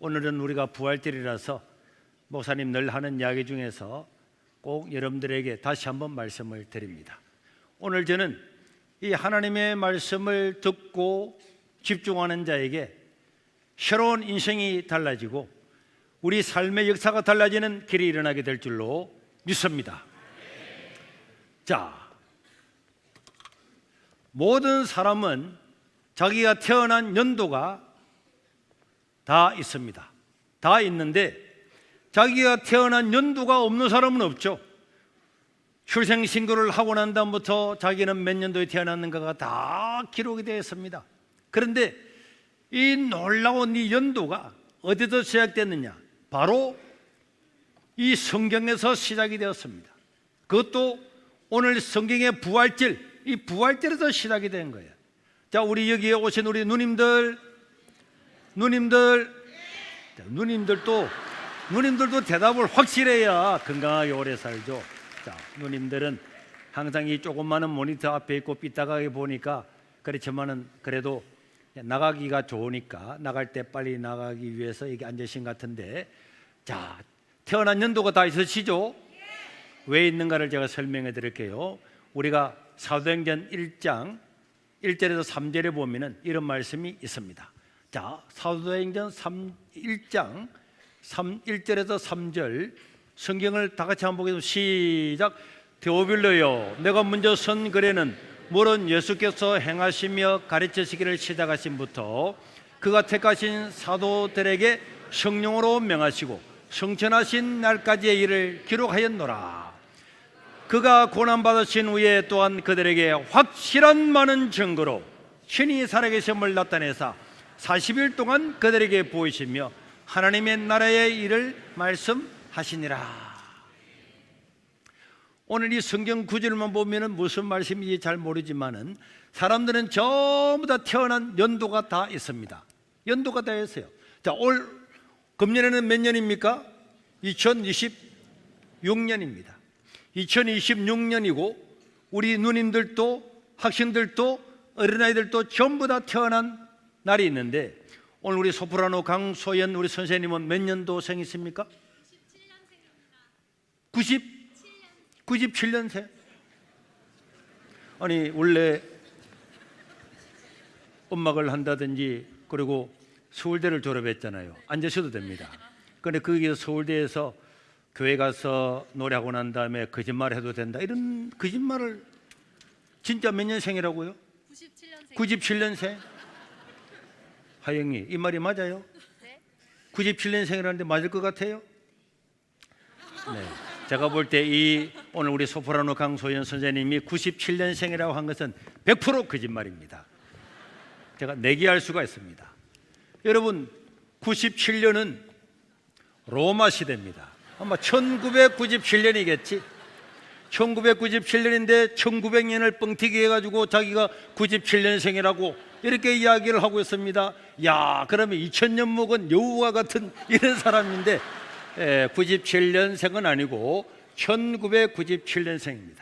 오늘은 우리가 부활절이라서 목사님 늘 하는 이야기 중에서 꼭 여러분들에게 다시 한번 말씀을 드립니다. 오늘 저는 이 하나님의 말씀을 듣고 집중하는 자에게 새로운 인생이 달라지고 우리 삶의 역사가 달라지는 길이 일어나게 될 줄로 믿습니다. 자, 모든 사람은 자기가 태어난 연도가 다 있습니다. 다 있는데 자기가 태어난 연도가 없는 사람은 없죠. 출생신고를 하고 난 다음부터 자기는 몇 년도에 태어났는가가 다 기록이 되어 있습니다. 그런데 이 놀라운 이 연도가 어디서 시작됐느냐? 바로 이 성경에서 시작이 되었습니다. 그것도 오늘 성경의 부활절, 이 부활절에서 시작이 된 거예요. 자, 우리 여기에 오신 우리 누님들도 대답을 확실해야 건강하게 오래 살죠. 자, 누님들은 항상 이 조그마한 모니터 앞에 있고 삐딱하게 보니까 그렇지만은 그래도 나가기가 좋으니까 나갈 때 빨리 나가기 위해서 여기 앉으신 것 같은데, 자, 태어난 연도가 다 있으시죠? 왜 있는가를 제가 설명해 드릴게요. 우리가 사도행전 1장 1절에서 3절에 보면은 이런 말씀이 있습니다. 자, 사도행전 1장 1절에서 3절 성경을 다 같이 한번 보겠습니다. 시작. 데오빌로여, 내가 먼저 선 글에는 물은 예수께서 행하시며 가르치시기를 시작하신부터 그가 택하신 사도들에게 성령으로 명하시고 성천하신 날까지의 일을 기록하였노라. 그가 고난받으신 후에 또한 그들에게 확실한 많은 증거로 신이 살아계심을 나타내사 40일 동안 그들에게 보이시며 하나님의 나라의 일을 말씀하시니라. 오늘 이 성경 구절만 보면 무슨 말씀인지 잘 모르지만은 사람들은 전부 다 태어난 연도가 다 있습니다. 연도가 다 있어요. 자, 금년에는 몇 년입니까? 2026년입니다. 2026년이고 우리 누님들도 학생들도 어린아이들도 전부 다 태어난 날이 있는데, 오늘 우리 소프라노 강소연 우리 선생님은 몇 년도생이십니까? 97년생? 아니, 원래 음악을 한다든지 그리고 서울대를 졸업했잖아요. 앉으셔도 됩니다. 그런데 거기서 서울대에서 교회 가서 노래하고 난 다음에 거짓말을 해도 된다, 이런 거짓말을, 진짜 몇 년생이라고요? 97년생? 하영이, 이 말이 맞아요? 네. 97년생이라는데 맞을 것 같아요? 네. 제가 볼 때 오늘 우리 소프라노 강소연 선생님이 97년생이라고 한 것은 100% 거짓말입니다. 제가 내기할 수가 있습니다. 여러분, 97년은 로마 시대입니다. 아마 1997년이겠지. 1997년인데 1900년을 뻥튀기 해가지고 자기가 97년생이라고 이렇게 이야기를 하고 있습니다. 야, 그러면 2000년 먹은 여우와 같은 이런 사람인데 97년생은 아니고 1997년생입니다.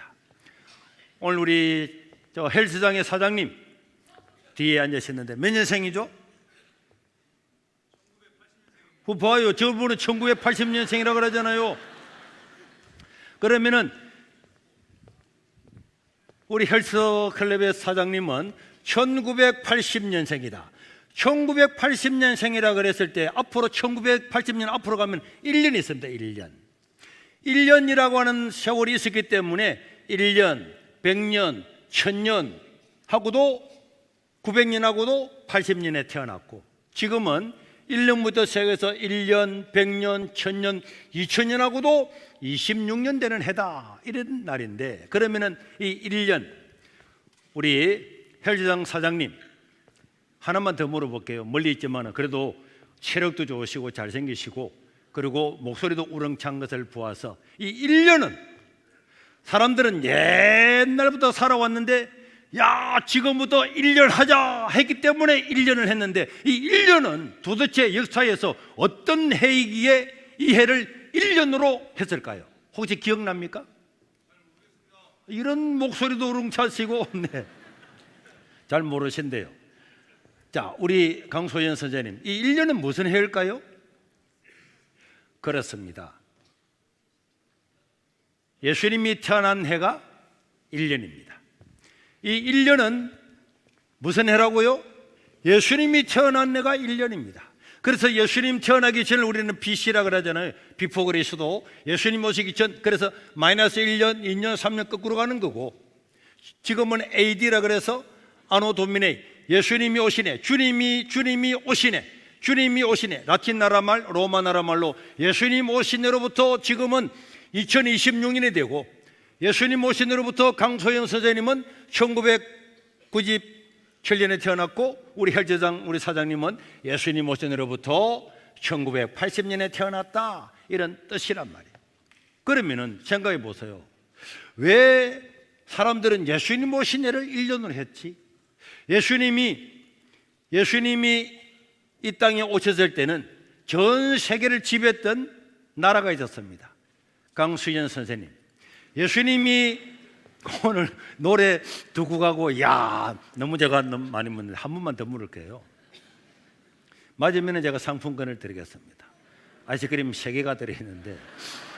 오늘 우리 헬스장의 사장님 뒤에 앉으셨는데 몇 년생이죠? 봐요, 저분은 1980년생이라고 그러잖아요. 그러면은 우리 헬스클럽의 사장님은 1980년생이다. 1980년생이라 그랬을 때 앞으로 1980년 앞으로 가면 1년이 있습니다. 1년이라고 하는 세월이 있었기 때문에 1년, 100년, 1000년 하고도 900년하고도 80년에 태어났고, 지금은 1년부터 시작해서 1년, 100년, 1000년, 2000년하고도 26년 되는 해다, 이런 날인데, 그러면은 이 1년, 우리 헬스장 사장님 하나만 더 물어볼게요. 멀리 있지만 그래도 체력도 좋으시고 잘생기시고 그리고 목소리도 우렁찬 것을 보아서 이 1년은 사람들은 옛날부터 살아왔는데, 야, 지금부터 1년 하자 했기 때문에 1년을 했는데, 이 1년은 도대체 역사에서 어떤 해이기에 이 해를 1년으로 했을까요? 혹시 기억납니까? 이런 목소리도 우렁차시고 네. 잘 모르신대요. 자, 우리 강소연 선생님, 이 1년은 무슨 해일까요? 그렇습니다. 예수님이 태어난 해가 1년입니다. 이 1년은 무슨 해라고요? 예수님이 태어난 해가 1년입니다. 그래서 예수님 태어나기 전에 우리는 BC라 그러잖아요. 비포 그리스도. 예수님 오시기 전, 그래서 마이너스 1년, 2년, 3년 거꾸로 가는 거고, 지금은 AD라 그래서 아노 도미네, 예수님이 오시네, 주님이 오시네, 주님이 오시네. 라틴 나라 말, 로마 나라 말로 예수님 오신 해로부터 지금은 2026년이 되고, 예수님 오신 해로부터 강소영 선생님은 1997년에 태어났고, 우리 헬제장 우리 사장님은 예수님 오신 해로부터 1980년에 태어났다, 이런 뜻이란 말이에요. 그러면은 생각해 보세요. 왜 사람들은 예수님 오신 해를 1년으로 했지? 예수님이 이 땅에 오셨을 때는 전 세계를 지배했던 나라가 있었습니다. 강수연 선생님, 예수님이 오늘 노래 두고 가고, 야, 너무 제가 너무 많이 묻는데 한 번만 더 물을게요. 맞으면 제가 상품권을 드리겠습니다. 아이스크림 3개가 들어있는데,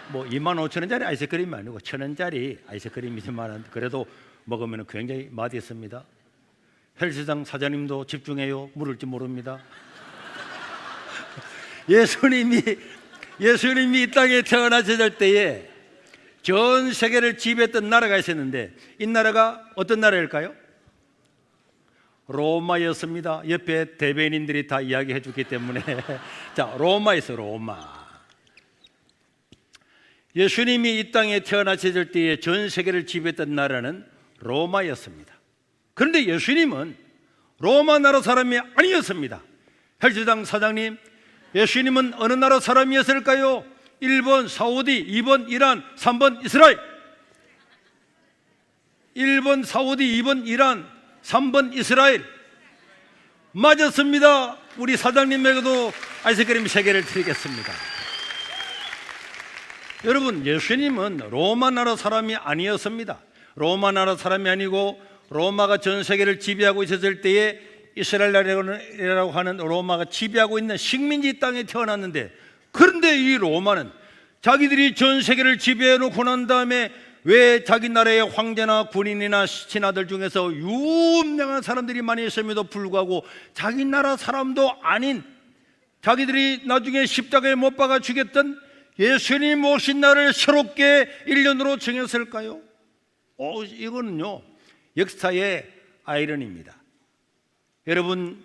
뭐 25,000원짜리 아이스크림이 아니고 1,000원짜리 아이스크림이지만 그래도 먹으면 굉장히 맛있습니다. 헬스장 사장님도 집중해요. 물을지 모릅니다. 예수님이 이 땅에 태어나셨을 때에 전 세계를 지배했던 나라가 있었는데, 이 나라가 어떤 나라일까요? 로마였습니다. 옆에 대변인들이 다 이야기해 주기 때문에 자, 로마에서 로마. 예수님이 이 땅에 태어나셨을 때에 전 세계를 지배했던 나라는 로마였습니다. 그런데 예수님은 로마 나라 사람이 아니었습니다. 헬스장 사장님, 예수님은 어느 나라 사람이었을까요? 1번 사우디, 2번 이란, 3번 이스라엘. 1번 사우디, 2번 이란, 3번 이스라엘. 맞았습니다. 우리 사장님에게도 아이스크림 3개를 드리겠습니다. 여러분, 예수님은 로마 나라 사람이 아니었습니다. 로마 나라 사람이 아니고 로마가 전 세계를 지배하고 있었을 때에 이스라엘이라고 하는 로마가 지배하고 있는 식민지 땅에 태어났는데, 그런데 이 로마는 자기들이 전 세계를 지배해 놓고 난 다음에 왜 자기 나라의 황제나 군인이나 신하들 중에서 유명한 사람들이 많이 있음에도 불구하고 자기 나라 사람도 아닌, 자기들이 나중에 십자가에 못 박아 죽였던 예수님 오신 날을 새롭게 1년으로 정했을까요? 이거는요, 역사의 아이러니입니다. 여러분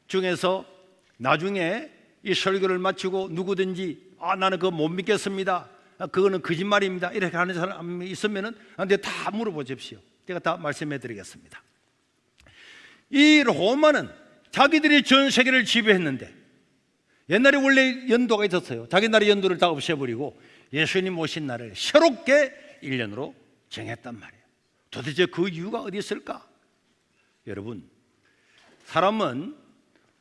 중에서 나중에 이 설교를 마치고 누구든지 나는 그거 못 믿겠습니다, 그거는 거짓말입니다, 이렇게 하는 사람이 있으면은 근데 다 물어보십시오. 제가 다 말씀해 드리겠습니다. 이 로마는 자기들이 전 세계를 지배했는데, 옛날에 원래 연도가 있었어요. 자기 나라 연도를 다 없애버리고 예수님 오신 날을 새롭게 1년으로 정했단 말이에요. 도대체 그 이유가 어디 있을까? 여러분, 사람은,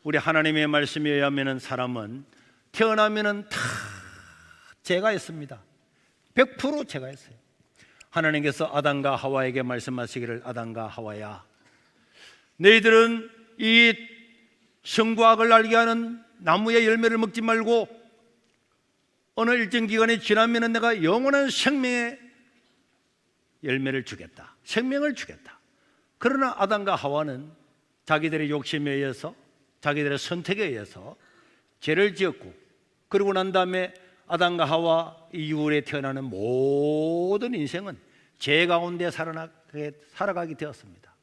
우리 하나님의 말씀에 의하면 사람은 태어나면은 다 죄가 있습니다. 100% 죄가 있어요. 하나님께서 아담과 하와에게 말씀하시기를, 아담과 하와야, 너희들은 이 선과 악을 알게 하는 나무의 열매를 먹지 말고 어느 일정 기간이 지나면 내가 영원한 생명의 열매를 주겠다, 생명을 주겠다. 그러나 아담과 하와는 자기들의 욕심에 의해서, 자기들의 선택에 의해서 죄를 지었고, 그러고 난 다음에 아담과 하와 이후에 태어나는 모든 인생은 죄 가운데 살아가게 되었습니다.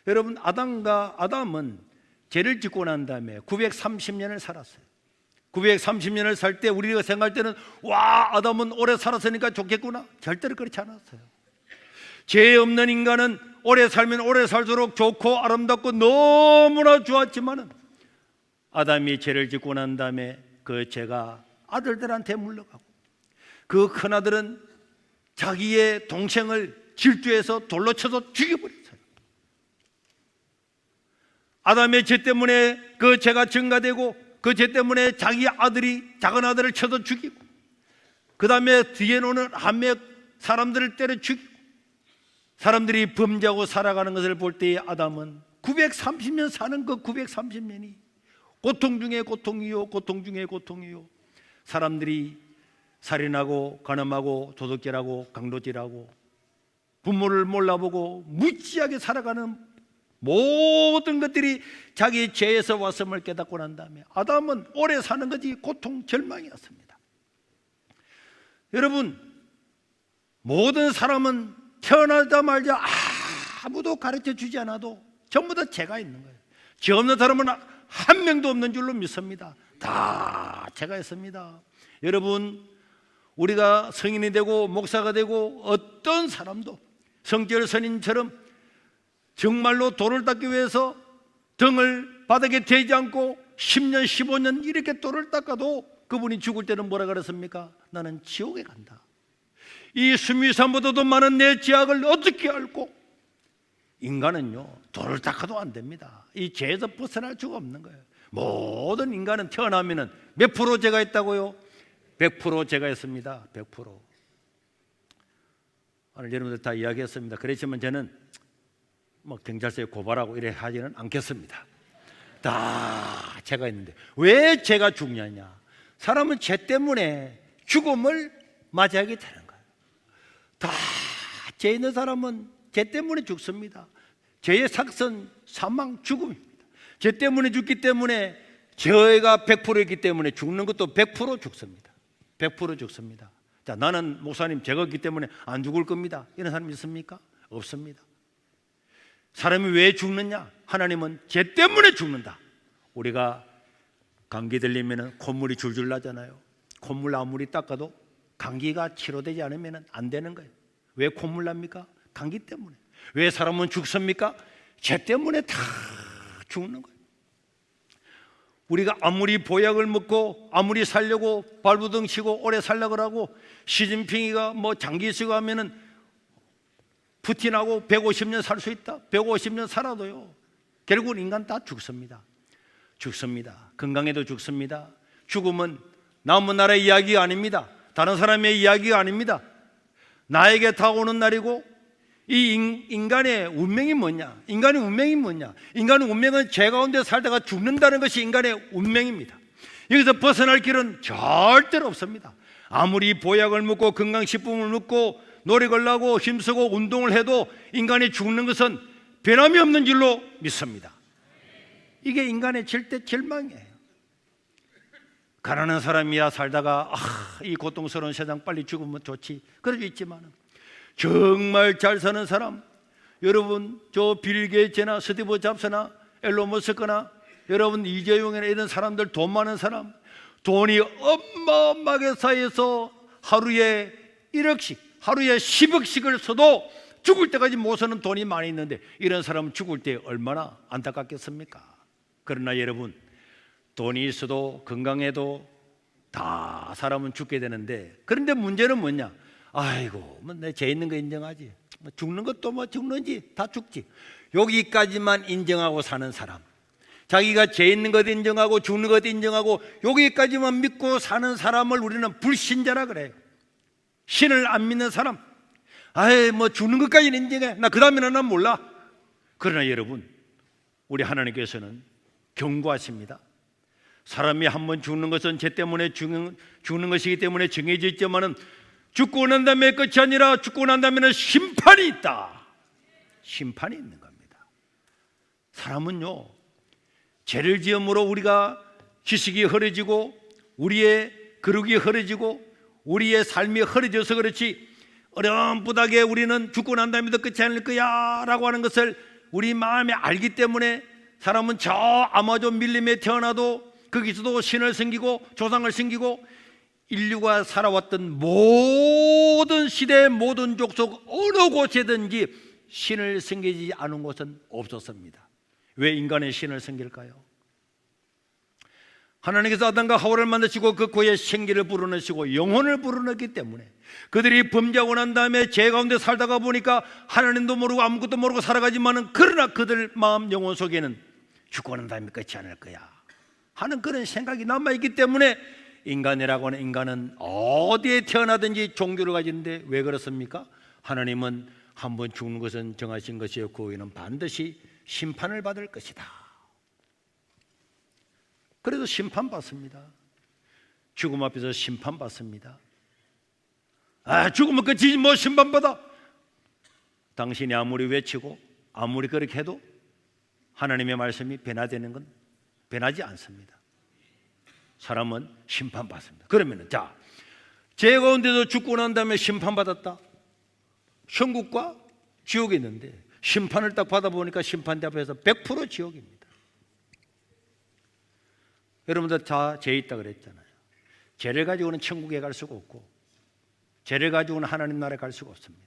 여러분, 아담은 죄를 짓고 난 다음에 930년을 살았어요. 930년을 살 때 우리가 생각할 때는 와, 아담은 오래 살았으니까 좋겠구나. 절대로 그렇지 않았어요. 죄 없는 인간은 오래 살면 오래 살수록 좋고 아름답고 너무나 좋았지만은, 아담이 죄를 짓고 난 다음에 그 죄가 아들들한테 물러가고, 그 큰아들은 자기의 동생을 질투해서 돌로 쳐서 죽여버렸어요. 아담의 죄 때문에 그 죄가 증가되고, 그 죄 때문에 자기 아들이 작은 아들을 쳐서 죽이고, 그 다음에 뒤에 오는 한몇 사람들을 때려 죽이고, 사람들이 범죄하고 살아가는 것을 볼 때에 아담은 930년 사는 그 930년이 고통 중에 고통이요, 고통 중에 고통이요. 사람들이 살인하고 간음하고 도둑질하고 강도질하고 부모를 몰라보고 무지하게 살아가는 모든 것들이 자기 죄에서 왔음을 깨닫고 난 다음에 아담은 오래 사는 것이 고통, 절망이었습니다. 여러분, 모든 사람은 태어나자마자 아무도 가르쳐 주지 않아도 전부 다 죄가 있는 거예요. 죄 없는 사람은 한 명도 없는 줄로 믿습니다. 다 죄가 있습니다. 여러분, 우리가 성인이 되고 목사가 되고 어떤 사람도 성결 선인처럼 정말로 돌을 닦기 위해서 등을 바닥에 대지 않고 10년 15년 이렇게 돌을 닦아도 그분이 죽을 때는 뭐라 그랬습니까? 나는 지옥에 간다. 이 수미산보다도 많은 내 죄악을 어떻게 알고? 인간은요, 돌을 닦아도 안 됩니다. 이 죄에서 벗어날 수가 없는 거예요. 모든 인간은 태어나면은 몇 프로 죄가 있다고요? 100% 죄가 있습니다. 100%. 오늘 여러분들 다 이야기했습니다. 그렇지만 저는 뭐 경찰서에 고발하고 이래 하지는 않겠습니다. 다 죄가 있는데 왜 죄가 중요하냐? 사람은 죄 때문에 죽음을 맞이하게 되는 거예요. 다 죄 있는 사람은 죄 때문에 죽습니다. 죄의 삭선, 사망, 죽음입니다. 죄 때문에 죽기 때문에 죄가 100%이기 때문에 죽는 것도 100% 죽습니다. 100% 죽습니다. 자, 나는 목사님 죄가 없기 때문에 안 죽을 겁니다. 이런 사람 있습니까? 없습니다. 사람이 왜 죽느냐? 하나님은 죄 때문에 죽는다. 우리가 감기 들리면 콧물이 줄줄 나잖아요. 콧물 아무리 닦아도 감기가 치료되지 않으면 안 되는 거예요. 왜 콧물 납니까? 감기 때문에. 왜 사람은 죽습니까? 죄 때문에 다 죽는 거예요. 우리가 아무리 보약을 먹고 아무리 살려고 발부둥 치고 오래 살려고 하고 시진핑이가 뭐 장기 쓰고 하면은 푸틴하고 150년 살 수 있다. 150년 살아도요, 결국은 인간 다 죽습니다. 죽습니다. 건강에도 죽습니다. 죽음은 남은 나라의 이야기가 아닙니다. 다른 사람의 이야기가 아닙니다. 나에게 다가오는 날이고, 이 인간의 운명이 뭐냐? 인간의 운명이 뭐냐? 인간의 운명은 죄 가운데 살다가 죽는다는 것이 인간의 운명입니다. 여기서 벗어날 길은 절대로 없습니다. 아무리 보약을 먹고 건강식품을 먹고 노력을 하고 힘쓰고 운동을 해도 인간이 죽는 것은 변함이 없는 줄로 믿습니다. 이게 인간의 절대 절망이에요. 가난한 사람이야 살다가 이 고통스러운 세상 빨리 죽으면 좋지, 그럴 수 있지만 정말 잘 사는 사람, 여러분 저 빌 게이츠나 스티브 잡스나 앨런 머스크나 여러분 이재용이나 이런 사람들, 돈 많은 사람, 돈이 어마어마하게 쌓여서 하루에 1억씩 하루에 10억씩을 써도 죽을 때까지 못 쓰는 돈이 많이 있는데 이런 사람은 죽을 때 얼마나 안타깝겠습니까? 그러나 여러분, 돈이 있어도 건강해도 다 사람은 죽게 되는데, 그런데 문제는 뭐냐? 아이고, 뭐 내 죄 있는 거 인정하지, 죽는 것도 뭐 죽는지 다 죽지, 여기까지만 인정하고 사는 사람, 자기가 죄 있는 것 인정하고 죽는 것 인정하고 여기까지만 믿고 사는 사람을 우리는 불신자라 그래요. 신을 안 믿는 사람, 아이 뭐 죽는 것까지는 인정해, 나 그 다음에는 난 몰라. 그러나 여러분, 우리 하나님께서는 경고하십니다. 사람이 한번 죽는 것은 죄 때문에 죽는 것이기 때문에 정해져 있지만은 죽고 난 다음에 끝이 아니라 죽고 난 다음에는 심판이 있다. 심판이 있는 겁니다. 사람은요, 죄를 지음으로 우리가 지식이 흐려지고 우리의 거룩이 흐려지고 우리의 삶이 흐려져서 그렇지, 어렴풋하게 우리는 죽고 난 다음에도 끝이 아닐 거야 라고 하는 것을 우리 마음에 알기 때문에 사람은 저 아마존 밀림에 태어나도 거기서도 신을 섬기고 조상을 섬기고 인류가 살아왔던 모든 시대, 모든 족속 어느 곳에든지 신을 섬기지 않은 곳은 없었습니다. 왜 인간의 신을 섬길까요? 하나님께서 아담과 하와를 만드시고 그 코에 생기를 불어넣으시고 영혼을 불어넣기 때문에 그들이 범죄하고 난 다음에 죄 가운데 살다가 보니까 하나님도 모르고 아무것도 모르고 살아가지만은, 그러나 그들 마음 영혼 속에는 죽고 난 다음에 끝이 않을 거야 하는 그런 생각이 남아있기 때문에 인간이라고 하는 인간은 어디에 태어나든지 종교를 가지는데, 왜 그렇습니까? 하나님은 한번 죽는 것은 정하신 것이었고 그 후에는 반드시 심판을 받을 것이다. 그래도 심판받습니다. 죽음 앞에서 심판받습니다. 죽으면 끝이지 뭐 심판받아. 당신이 아무리 외치고 아무리 그렇게 해도 하나님의 말씀이 변화되는 건 변하지 않습니다. 사람은 심판받습니다. 그러면 죄 가운데도 죽고 난 다음에 심판받았다. 천국과 지옥이 있는데 심판을 딱 받아보니까 심판대 앞에서 100% 지옥입니다. 여러분들 다 죄 있다 그랬잖아요. 죄를 가지고는 천국에 갈 수가 없고 죄를 가지고는 하나님 나라에 갈 수가 없습니다.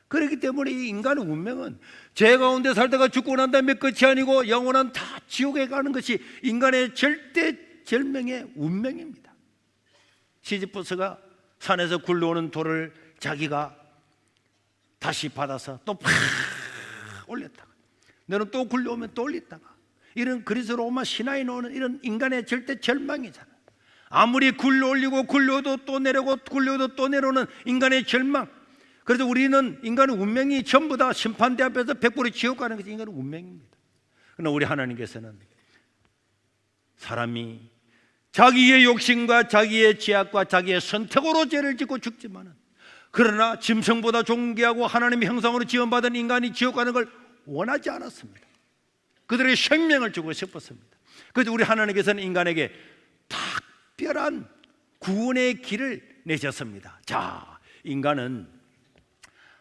그렇기 때문에 이 인간의 운명은 죄 가운데 살다가 죽고 난 다음에 끝이 아니고 영원한 다 지옥에 가는 것이 인간의 절대절명의 운명입니다. 시지프스가 산에서 굴러오는 돌을 자기가 다시 받아서 또 팍 올렸다가 너는 또 굴러오면 또 올렸다가 이런 그리스 로마 신화에 나오는 이런 인간의 절대절망이잖아. 아무리 굴러올리고 굴러도 또 내려오고 굴러도 또 내려오는 인간의 절망. 그래서 우리는 인간의 운명이 전부 다 심판대 앞에서 100% 지옥 가는 것이 인간의 운명입니다. 그러나 우리 하나님께서는 사람이 자기의 욕심과 자기의 죄악과 자기의 선택으로 죄를 짓고 죽지만은 그러나 짐승보다 존귀하고 하나님의 형상으로 지원받은 인간이 지옥 가는 걸 원하지 않았습니다. 그들에게 생명을 주고 싶었습니다. 그래서 우리 하나님께서는 인간에게 특별한 구원의 길을 내셨습니다. 인간은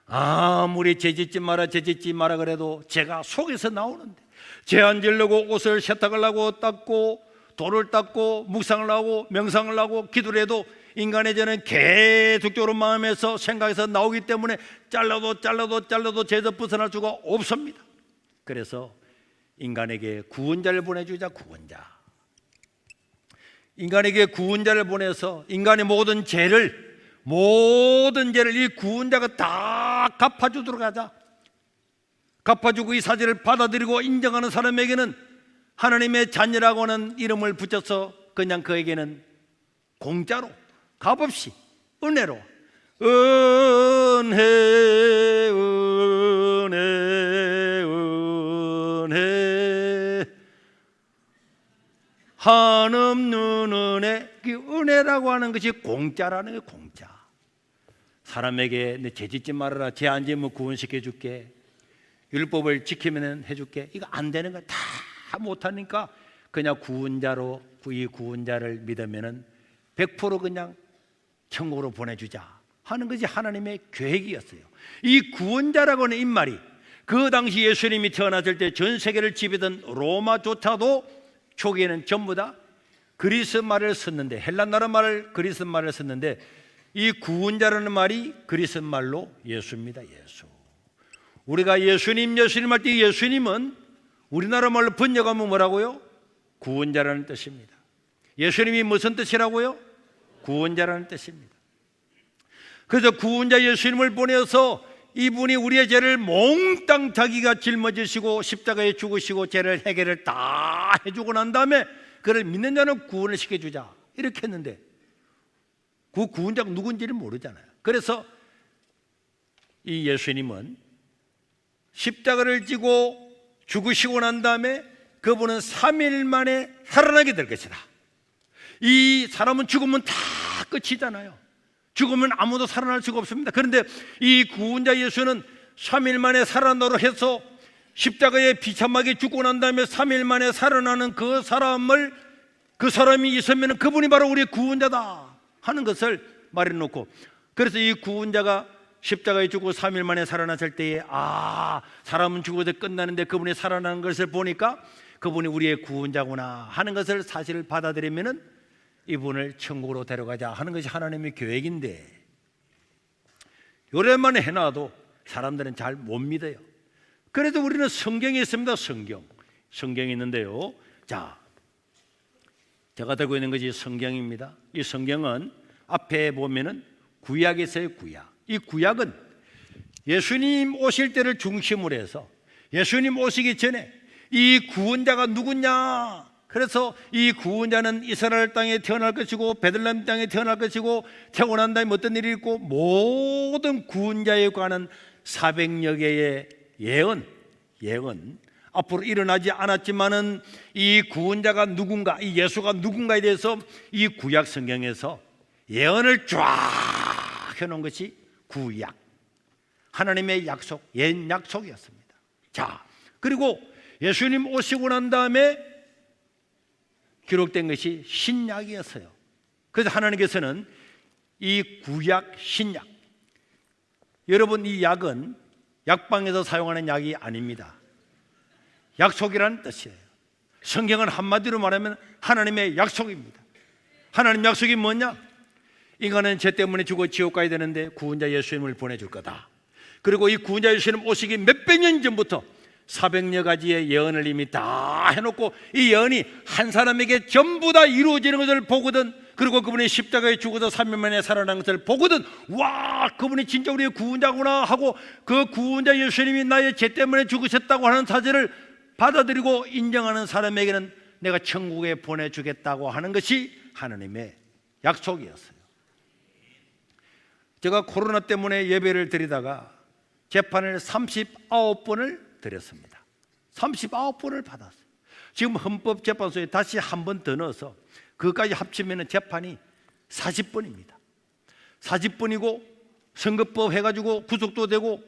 아무리 죄짓지 마라 그래도 죄가 속에서 나오는데 죄 안 지려고 옷을 세탁을 하고 닦고 돌을 닦고 묵상을 하고 명상을 하고 기도를 해도 인간의 죄는 계속적으로 마음에서 생각에서 나오기 때문에 잘라도 죄에서 벗어날 수가 없습니다. 그래서 인간에게 구원자를 보내주자. 인간에게 구원자를 보내서 인간의 모든 죄를 이 구원자가 다 갚아주도록 하자. 갚아주고 이 사실을 받아들이고 인정하는 사람에게는 하나님의 자녀라고 하는 이름을 붙여서 그냥 그에게는 공짜로 값없이 은혜로 은혜 한없는 은혜. 그 은혜라고 하는 것이 공짜라는 게 공짜. 사람에게 내 죄 짓지 말아라, 죄 안 지으면 구원시켜 줄게, 율법을 지키면 해줄게, 이거 안 되는 거 다 못하니까 그냥 구원자로 이 구원자를 믿으면은 100% 그냥 천국으로 보내주자 하는 것이 하나님의 계획이었어요. 이 구원자라고 하는 인말이 그 당시 예수님이 태어났을 때 전 세계를 지배던 로마조차도 초기에는 전부 다 그리스 말을 썼는데, 헬라 나라 말을 그리스 말을 썼는데 이 구원자라는 말이 그리스 말로 예수입니다. 예수. 우리가 예수님 할 때 예수님은 우리나라 말로 번역하면 뭐라고요? 구원자라는 뜻입니다. 예수님이 무슨 뜻이라고요? 구원자라는 뜻입니다. 그래서 구원자 예수님을 보내서 이분이 우리의 죄를 몽땅 자기가 짊어지시고 십자가에 죽으시고 죄를 해결을 다 해주고 난 다음에 그를 믿는 자는 구원을 시켜주자 이렇게 했는데 그 구원자가 누군지는 모르잖아요. 그래서 이 예수님은 십자가를 지고 죽으시고 난 다음에 그분은 3일 만에 살아나게 될 것이다. 이 사람은 죽으면 다 끝이잖아요. 죽으면 아무도 살아날 수가 없습니다. 그런데 이 구원자 예수는 3일 만에 살아나도록 해서 십자가에 비참하게 죽고 난 다음에 3일 만에 살아나는 그 사람이 있으면 그분이 바로 우리의 구원자다 하는 것을 말해놓고, 그래서 이 구원자가 십자가에 죽고 3일 만에 살아났을 때에 사람은 죽어도 끝나는데 그분이 살아나는 것을 보니까 그분이 우리의 구원자구나 하는 것을 사실을 받아들이면은 이분을 천국으로 데려가자 하는 것이 하나님의 계획인데, 요래만 해놔도 사람들은 잘 못 믿어요. 그래도 우리는 성경이 있습니다. 성경이 있는데요. 제가 들고 있는 것이 성경입니다. 이 성경은 앞에 보면은 구약이 있어요. 이 구약은 예수님 오실 때를 중심으로 해서 예수님 오시기 전에 이 구원자가 누구냐, 그래서 이 구원자는 이스라엘 땅에 태어날 것이고 베들레헴 땅에 태어날 것이고 태어난 다음에 어떤 일이 있고 모든 구원자에 관한 400여 개의 예언 앞으로 일어나지 않았지만은 이 구원자가 누군가, 이 예수가 누군가에 대해서 이 구약 성경에서 예언을 쫙 해놓은 것이 구약, 하나님의 약속, 옛 약속이었습니다. 자, 그리고 예수님 오시고 난 다음에 기록된 것이 신약이었어요. 그래서 하나님께서는 이 구약, 신약, 여러분 이 약은 약방에서 사용하는 약이 아닙니다. 약속이라는 뜻이에요. 성경은 한마디로 말하면 하나님의 약속입니다. 하나님 약속이 뭐냐? 인간은 죄 때문에 죽어 지옥 가야 되는데 구원자 예수님을 보내줄 거다. 그리고 이 구원자 예수님 오시기 몇백 년 전부터 400여 가지의 예언을 이미 다 해놓고 이 예언이 한 사람에게 전부 다 이루어지는 것을 보거든, 그리고 그분이 십자가에 죽어서 3일 만에 살아난 것을 보거든, 와, 그분이 진짜 우리의 구원자구나 하고 그 구원자 예수님이 나의 죄 때문에 죽으셨다고 하는 사실을 받아들이고 인정하는 사람에게는 내가 천국에 보내주겠다고 하는 것이 하나님의 약속이었어요. 제가 코로나 때문에 예배를 드리다가 재판을 39번을 드렸습니다. 39번을 받았어요. 지금 헌법재판소에 다시 한 번 더 넣어서 그것까지 합치면 재판이 40번입니다. 40번이고 선거법 해가지고 구속도 되고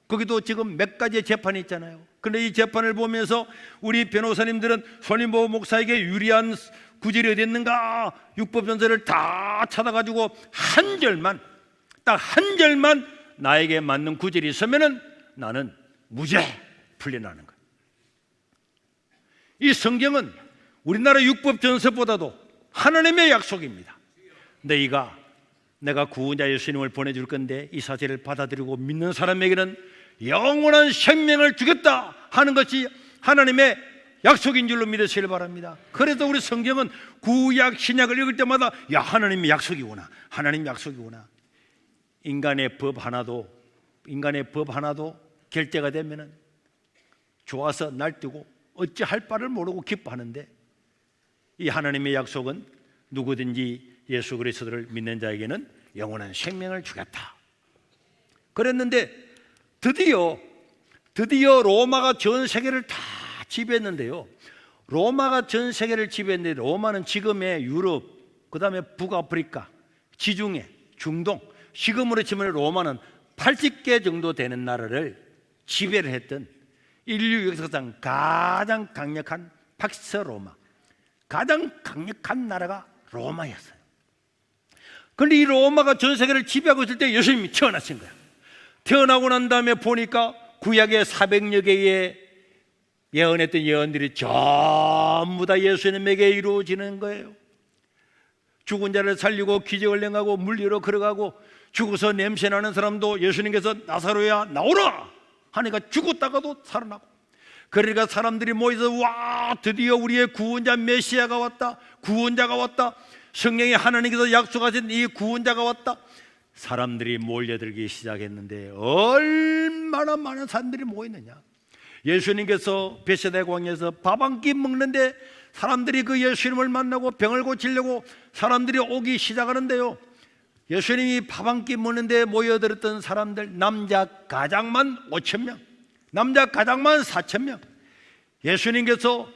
거기도 지금 몇 가지의 재판이 있잖아요. 그런데 이 재판을 보면서 우리 변호사님들은 손인보 목사에게 유리한 구절이 어디 있는가 율법전서를 다 찾아가지고 한 절만, 딱 한 절만 나에게 맞는 구절이 있으면 나는 무죄 풀려나는 거예요. 이 성경은 우리나라 율법전서보다도 하나님의 약속입니다. 내가 구원자 예수님을 보내줄 건데 이 사실을 받아들이고 믿는 사람에게는 영원한 생명을 주겠다 하는 것이 하나님의 약속인 줄로 믿으시길 바랍니다. 그래서 우리 성경은 구약 신약을 읽을 때마다 야, 하나님의 약속이구나, 하나님 약속이구나. 인간의 법 하나도 결제가 되면은 좋아서 날뛰고 어찌할 바를 모르고 기뻐하는데, 이 하나님의 약속은 누구든지 예수 그리스도를 믿는 자에게는 영원한 생명을 주겠다 그랬는데, 드디어 로마가 전 세계를 다 지배했는데요. 로마가 전 세계를 지배했는데 로마는 지금의 유럽, 그 다음에 북아프리카, 지중해, 중동, 지금으로 치면 로마는 80개 정도 되는 나라를 지배를 했던 인류 역사상 가장 강력한 팍스 로마, 가장 강력한 나라가 로마였어요. 그런데 이 로마가 전 세계를 지배하고 있을 때 예수님이 태어나신 거예요. 태어나고 난 다음에 보니까 구약의 400여 개의 예언했던 예언들이 전부 다 예수님에게 이루어지는 거예요. 죽은 자를 살리고 기적을 행하고 물리로 걸어가고, 죽어서 냄새나는 사람도 예수님께서 나사로야 나오라 하니까 죽었다가도 살아나고, 그러니까 사람들이 모여서 와, 드디어 우리의 구원자 메시아가 왔다, 구원자가 왔다, 성령이 하나님께서 약속하신 이 구원자가 왔다. 사람들이 몰려들기 시작했는데 얼마나 많은 사람들이 모였느냐. 예수님께서 베세다 광야에서 밥 한 끼 먹는데 사람들이 그 예수님을 만나고 병을 고치려고 사람들이 오기 시작하는데요, 예수님이 밥 한 끼 먹는데 모여들었던 사람들, 남자 가장만 5,000명, 남자 가장만 4,000명. 예수님께서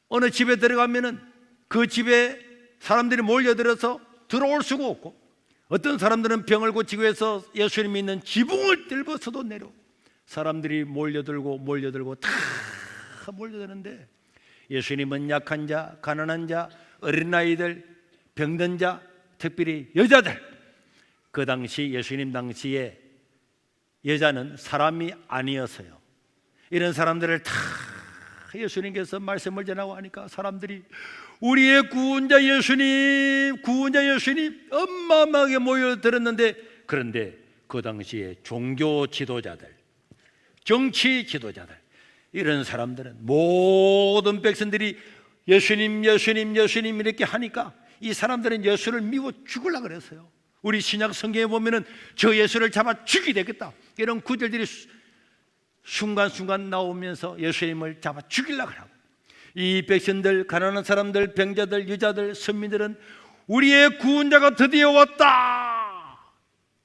어느 집에 들어가면은 그 집에 사람들이 몰려들어서 들어올 수가 없고, 어떤 사람들은 병을 고치기 위해서 예수님이 있는 지붕을 뚫어서도 내려오고, 사람들이 몰려들고 다 몰려드는데 예수님은 약한 자, 가난한 자, 어린아이들, 병든 자, 특별히 여자들, 그 당시 예수님 당시에 여자는 사람이 아니었어요. 이런 사람들을 다 예수님께서 말씀을 전하고 하니까 사람들이 우리의 구원자 예수님 어마어마하게 모여들었는데, 그런데 그 당시에 종교 지도자들, 정치 지도자들, 이런 사람들은 모든 백성들이 예수님 이렇게 하니까 이 사람들은 예수를 미워 죽으려고 그랬어요. 우리 신약 성경에 보면은 저 예수를 잡아 죽이 되겠다 이런 구절들이 순간순간 나오면서 예수님을 잡아 죽이려고 하고, 이 백성들, 가난한 사람들, 병자들, 여자들, 선민들은 우리의 구원자가 드디어 왔다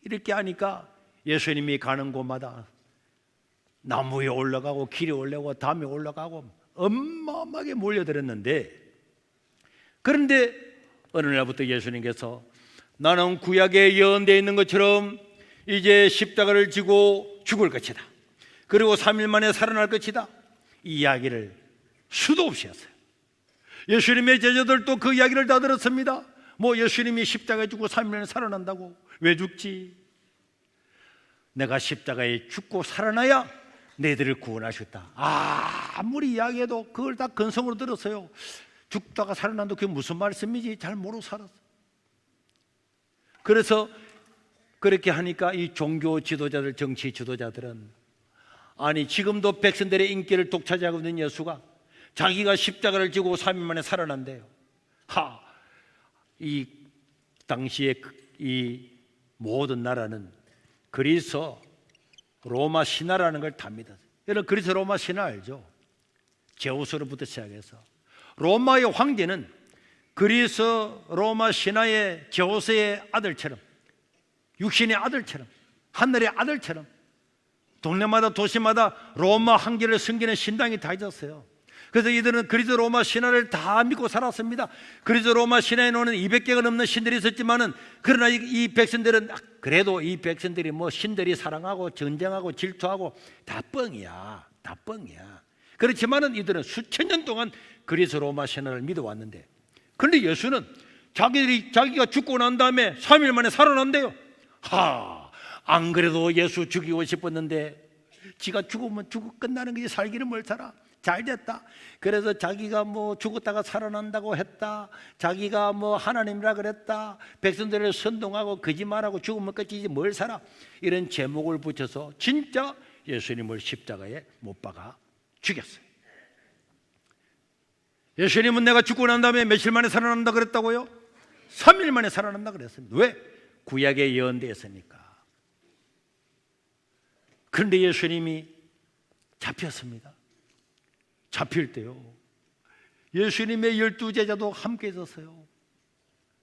이렇게 하니까 예수님이 가는 곳마다 나무 위에 올라가고 길에 올라가고 담에 올라가고 어마어마하게 몰려들었는데, 그런데 어느 날부터 예수님께서 나는 구약에 예언되어 있는 것처럼 이제 십자가를 지고 죽을 것이다. 그리고 3일 만에 살아날 것이다. 이 이야기를 수도 없이 했어요. 예수님의 제자들도 그 이야기를 다 들었습니다. 뭐 예수님이 십자가에 죽고 3일 만에 살아난다고? 왜 죽지? 내가 십자가에 죽고 살아나야 너희들을 구원하셨다. 아무리 이야기해도 그걸 다 근성으로 들었어요. 죽다가 살아난다, 그게 무슨 말씀인지 잘 모르고 살았어. 그래서 그렇게 하니까 이 종교 지도자들, 정치 지도자들은, 아니 지금도 백성들의 인기를 독차지하고 있는 예수가 자기가 십자가를 지고 3일 만에 살아난대요. 이 당시에 이 모든 나라는 그리스 로마 신화라는 걸 다 믿었어요. 여러분 그리스 로마 신화 알죠? 제우스로부터 시작해서 로마의 황제는 그리스 로마 신화의 제우스의 아들처럼, 육신의 아들처럼, 하늘의 아들처럼 동네마다 도시마다 로마 황제를 섬기는 신당이 다 있었어요. 그래서 이들은 그리스 로마 신화를 다 믿고 살았습니다. 그리스 로마 신화에는 200개가 넘는 신들이 있었지만은, 그러나 이 백성들은, 그래도 이 백성들이 뭐 신들이 사랑하고 전쟁하고 질투하고 다 뻥이야, 다 뻥이야. 그렇지만은 이들은 수천 년 동안 그리스 로마 신화를 믿어왔는데, 그런데 예수는 자기가 죽고 난 다음에 3일 만에 살아난대요. 안 그래도 예수 죽이고 싶었는데 지가 죽으면 죽고 끝나는 거지, 살기는 뭘 살아. 잘 됐다. 그래서 자기가 뭐 죽었다가 살아난다고 했다, 자기가 뭐 하나님이라 그랬다, 백성들을 선동하고 거짓말하고 죽으면 끝이지 뭘 살아, 이런 제목을 붙여서 진짜 예수님을 십자가에 못 박아 죽였어요. 예수님은 내가 죽고 난 다음에 며칠 만에 살아난다 그랬다고요? 3일 만에 살아난다 그랬습니다. 왜? 구약에 예언되었으니까. 그런데 예수님이 잡혔습니다. 잡힐 때요, 예수님의 12제자도 함께 있었어요.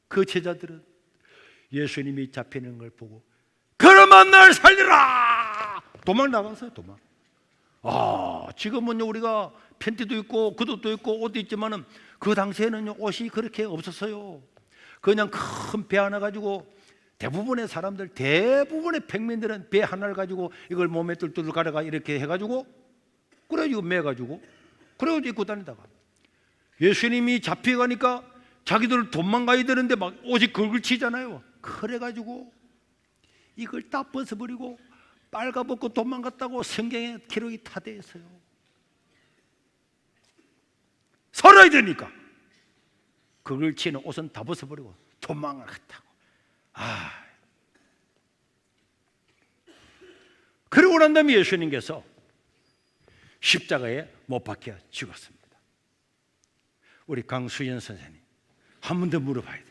그 제자들은 예수님이 잡히는 걸 보고 그러면 날 살리라! 도망 나갔어요. 도망. 지금은요 우리가 팬티도 있고 구두도 있고 옷도 있지만은 그 당시에는 옷이 그렇게 없었어요. 그냥 큰 배 하나 가지고 대부분의 사람들, 대부분의 백민들은 배 하나를 가지고 이걸 몸에 뚫뚫 가려가 이렇게 해가지고 그래가지고 매가지고 그래가지고 입고 다니다가 예수님이 잡혀가니까 자기들 도망가야 되는데 막 오직 그걸 치잖아요. 그래가지고 이걸 다 벗어버리고 빨가벗고 도망갔다고 성경에 기록이 다 되어 있어요. 살아야 되니까 그걸 치는 옷은 다 벗어버리고 도망을 갔다고. 그러고 난 다음에 예수님께서 십자가에 못 박혀 죽었습니다. 우리 강수연 선생님 한 번 더 물어봐야 돼요.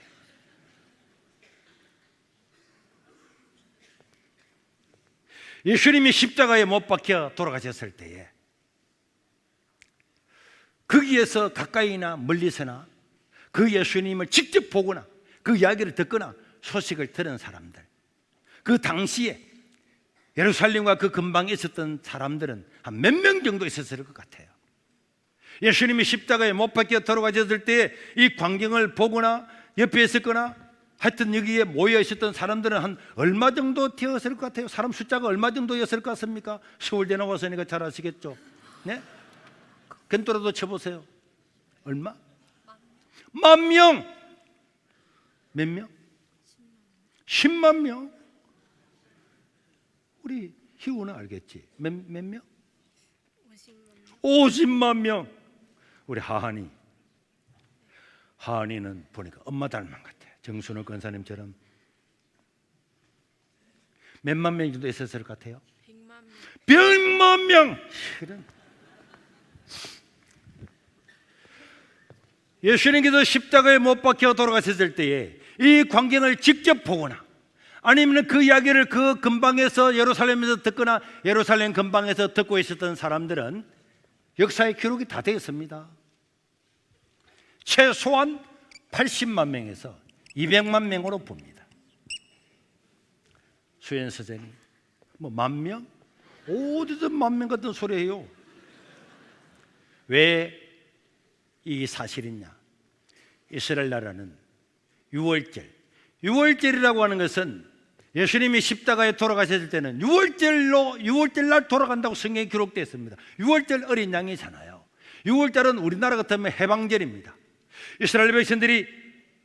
예수님이 십자가에 못 박혀 돌아가셨을 때에 거기에서 가까이나 멀리서나 그 예수님을 직접 보거나 그 이야기를 듣거나 소식을 들은 사람들, 그 당시에 예루살렘과 그 근방에 있었던 사람들은 한 몇 명 정도 있었을 것 같아요. 예수님이 십자가에 못 박혀 돌아가셨을 때 이 광경을 보거나 옆에 있었거나 하여튼 여기에 모여 있었던 사람들은 한 얼마 정도 되었을 것 같아요? 사람 숫자가 얼마 정도였을 것 같습니까? 서울대 나와서니까 잘 아시겠죠? 네? 견도라도 쳐보세요. 얼마? 10,000명. 몇 명? 10만 명. 우리 희우는 알겠지? 몇 명? 50만 명. 우리 하한이는 보니까 엄마 닮은 것 같아. 정순호 권사님처럼. 몇만 명 정도 있었을 것 같아요? 100만 명. 실은 예수님께서 십자가에 못 박혀 돌아가셨을 때에 이 광경을 직접 보거나 아니면 그 이야기를 그 근방에서 예루살렘에서 듣거나 예루살렘 근방에서 듣고 있었던 사람들은 역사의 기록이 다 되어 있습니다. 최소한 80만 명에서 200만 명으로 봅니다. 수연 선생님, 뭐 10,000명? 어디서 10,000명 같은 소리 해요? 왜 이 사실이냐? 이스라엘 나라는 유월절이라고 하는 것은 예수님이 십자가에 돌아가셨을 때는 6월절 날 돌아간다고 성경에 기록되어 있습니다. 6월절 어린 양이잖아요. 6월절은 우리나라 같으면 해방절입니다. 이스라엘 백성들이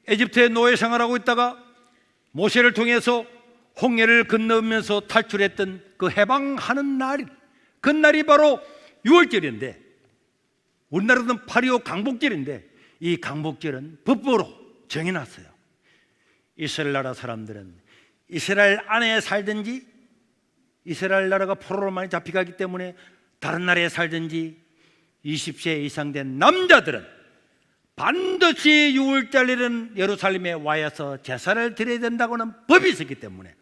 에집트의 노예 생활하고 있다가 모세를 통해서 홍해를 건너면서 탈출했던 그 해방하는 날, 그 날이 바로 6월절인데, 우리나라는 8.25 강복절인데, 이 강복절은 법으로 정해놨어요. 이스라엘 나라 사람들은 이스라엘 안에 살든지, 이스라엘 나라가 포로로 많이 잡혀가기 때문에 다른 나라에 살든지 20세 이상 된 남자들은 반드시 6월절에는 예루살렘에 와서 제사를 드려야 된다고는 법이 있었기 때문에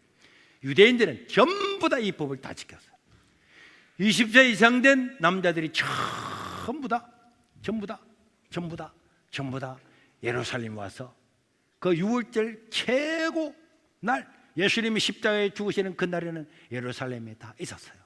유대인들은 전부 다 이 법을 다 지켰어요. 20세 이상 된 남자들이 전부 다 예루살렘에 와서 그 6월절 최고 날, 예수님이 십자가에 죽으시는 그 날에는 예루살렘에 다 있었어요.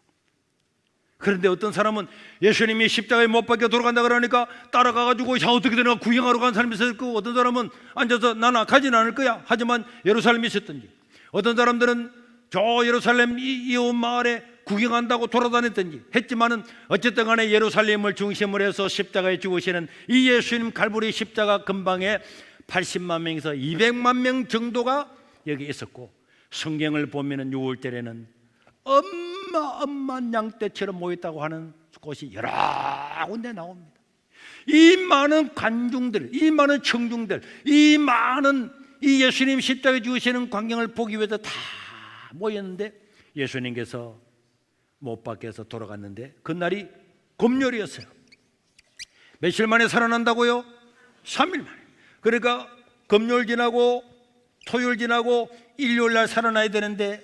그런데 어떤 사람은 예수님이 십자가에 못 박혀 돌아간다 그러니까 따라가가지고 어떻게 되나 구경하러 간 사람이 있었고, 어떤 사람은 앉아서 나는 가지는 않을 거야 하지만 예루살렘에 있었던지, 어떤 사람들은 저 예루살렘 이웃 마을에 구경한다고 돌아다녔던지 했지만은 어쨌든 간에 예루살렘을 중심으로 해서 십자가에 죽으시는 이 예수님 칼부리 십자가 근방에 80만 명에서 200만 명 정도가 여기 있었고, 성경을 보면은 6월절에는 엄마 양떼처럼 모였다고 하는 곳이 여러 군데 나옵니다. 이 많은 관중들, 이 많은 청중들, 이 많은 이 예수님 십자가에 죽으시는 광경을 보기 위해서 다 모였는데, 예수님께서 못 박혀서 돌아갔는데 그날이 금요일이었어요. 며칠 만에 살아난다고요? 3일 만에. 그러니까 금요일 지나고 토요일 지나고 일요일 날 살아나야 되는데,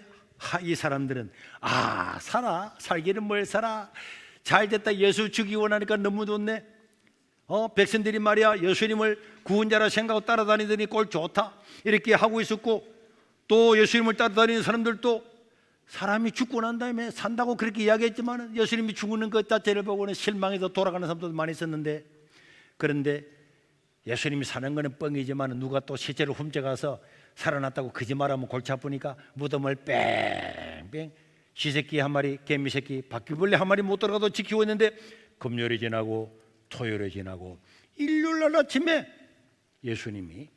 이 사람들은 살기는 뭘 살아, 잘 됐다, 예수 죽이고 원하니까 너무 좋네. 백성들이 말이야 예수님을 구원자라 생각하고 따라다니더니 꼴 좋다 이렇게 하고 있었고, 또 예수님을 따라다니는 사람들도 사람이 죽고 난 다음에 산다고 그렇게 이야기했지만 예수님이 죽는 것 자체를 보고는 실망해서 돌아가는 사람도 많이 있었는데, 그런데 예수님이 사는 거는 뻥이지만 누가 또 실제로 훔쳐가서 살아났다고 거짓말하면 골치 아프니까 무덤을 뺑뺑 쥐새끼 한 마리, 개미새끼, 바퀴벌레 한 마리 못 들어가도 지키고 있는데, 금요일이 지나고 토요일이 지나고 일요일 날 아침에 예수님이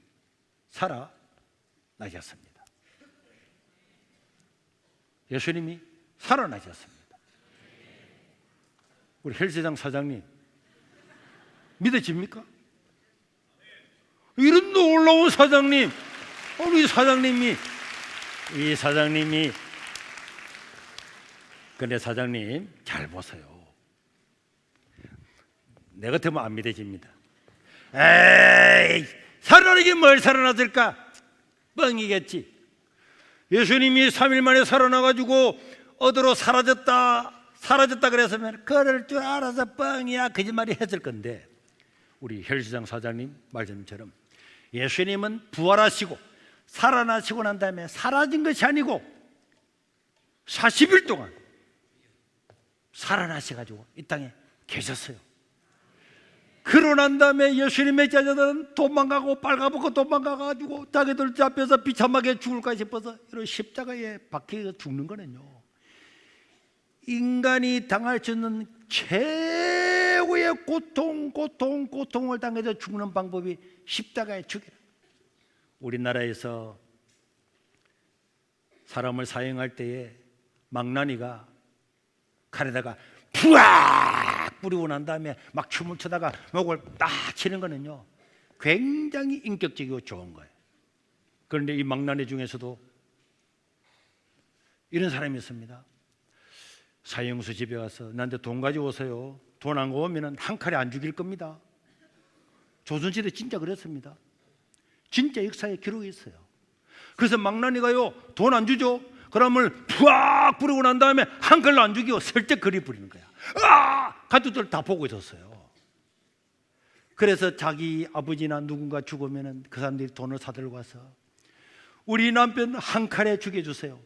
살아나셨습니다. 예수님이 살아나셨습니다. 우리 헬스장 사장님 믿어집니까? 이런 놀라운 사장님, 우리 사장님이, 이 사장님이, 근데 사장님 잘 보세요. 내 같으면 안 믿어집니다. 에이, 살아나긴 뭘 살아났을까? 뻥이겠지. 예수님이 3일 만에 살아나가지고 어디로 사라졌다 그랬으면 그럴 줄 알아서 뻥이야 거짓말이 했을 건데, 우리 헬스장 사장님 말씀처럼 예수님은 부활하시고 살아나시고 난 다음에 사라진 것이 아니고 40일 동안 살아나셔가지고 이 땅에 계셨어요. 그러고 난 다음에 예수님의 제자들은 도망가고 빨가벗고 도망가가지고 자기들 잡혀서 비참하게 죽을까 싶어서 이런 십자가에 박혀서 죽는 거는요, 인간이 당할 수 있는 최고의 고통을 당해서 죽는 방법이 십자가에 죽이라. 우리나라에서 사람을 사형할 때에 망나니가 칼에다가 푸악 뿌리고 난 다음에 막 춤을 추다가 목을 딱 치는 거는요, 굉장히 인격적이고 좋은 거예요. 그런데 이 망나니 중에서도 이런 사람이 있습니다. 사형수 집에 와서 나한테 돈 가지고 오세요. 돈 안 오면 한 칼에 안 죽일 겁니다. 조선시대 진짜 그랬습니다. 진짜 역사에 기록이 있어요. 그래서 망나니가요 돈 안 주죠. 그러면 푸악 뿌리고 난 다음에 한 칼로 안 죽이고 설득 그리 부리는 거야. 가족들 다 보고 있었어요. 그래서 자기 아버지나 누군가 죽으면 그 사람들이 돈을 사들고 와서 우리 남편 한 칼에 죽여주세요.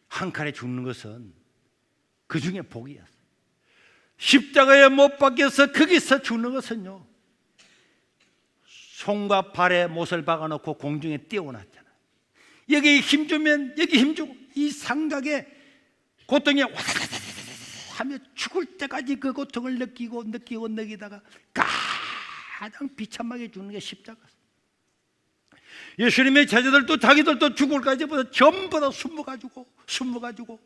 한 칼에 죽는 것은 그 중에 복이었어요. 십자가에 못 박혀서 거기서 죽는 것은요, 손과 발에 못을 박아놓고 공중에 띄워놨잖아요. 여기에 힘주면 여기 힘주고, 이 삼각에 고통이 와다다다다 하며 죽을 때까지 그 고통을 느끼다가 가장 비참하게 죽는 게 십자가였어요. 예수님의 제자들도 자기들도 죽을 까지보다 전부 다 숨어가지고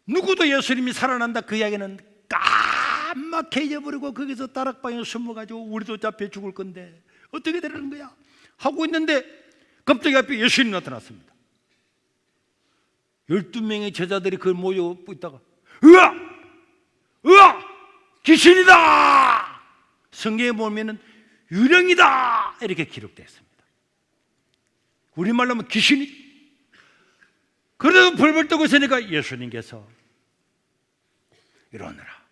누구도 예수님이 살아난다 그 이야기는 까맣게 잊어버리고 거기서 다락방에 숨어가지고 우리도 잡혀 죽을 건데 어떻게 되는 거야 하고 있는데 갑자기 앞에 예수님이 나타났습니다. 12명의 제자들이 그걸 모여 있다가 으아! 귀신이다! 성경에 보면은 유령이다! 이렇게 기록되어 있습니다. 우리말로 하면 귀신이. 그래도 벌벌 떠고 있으니까 예수님께서 일어나라.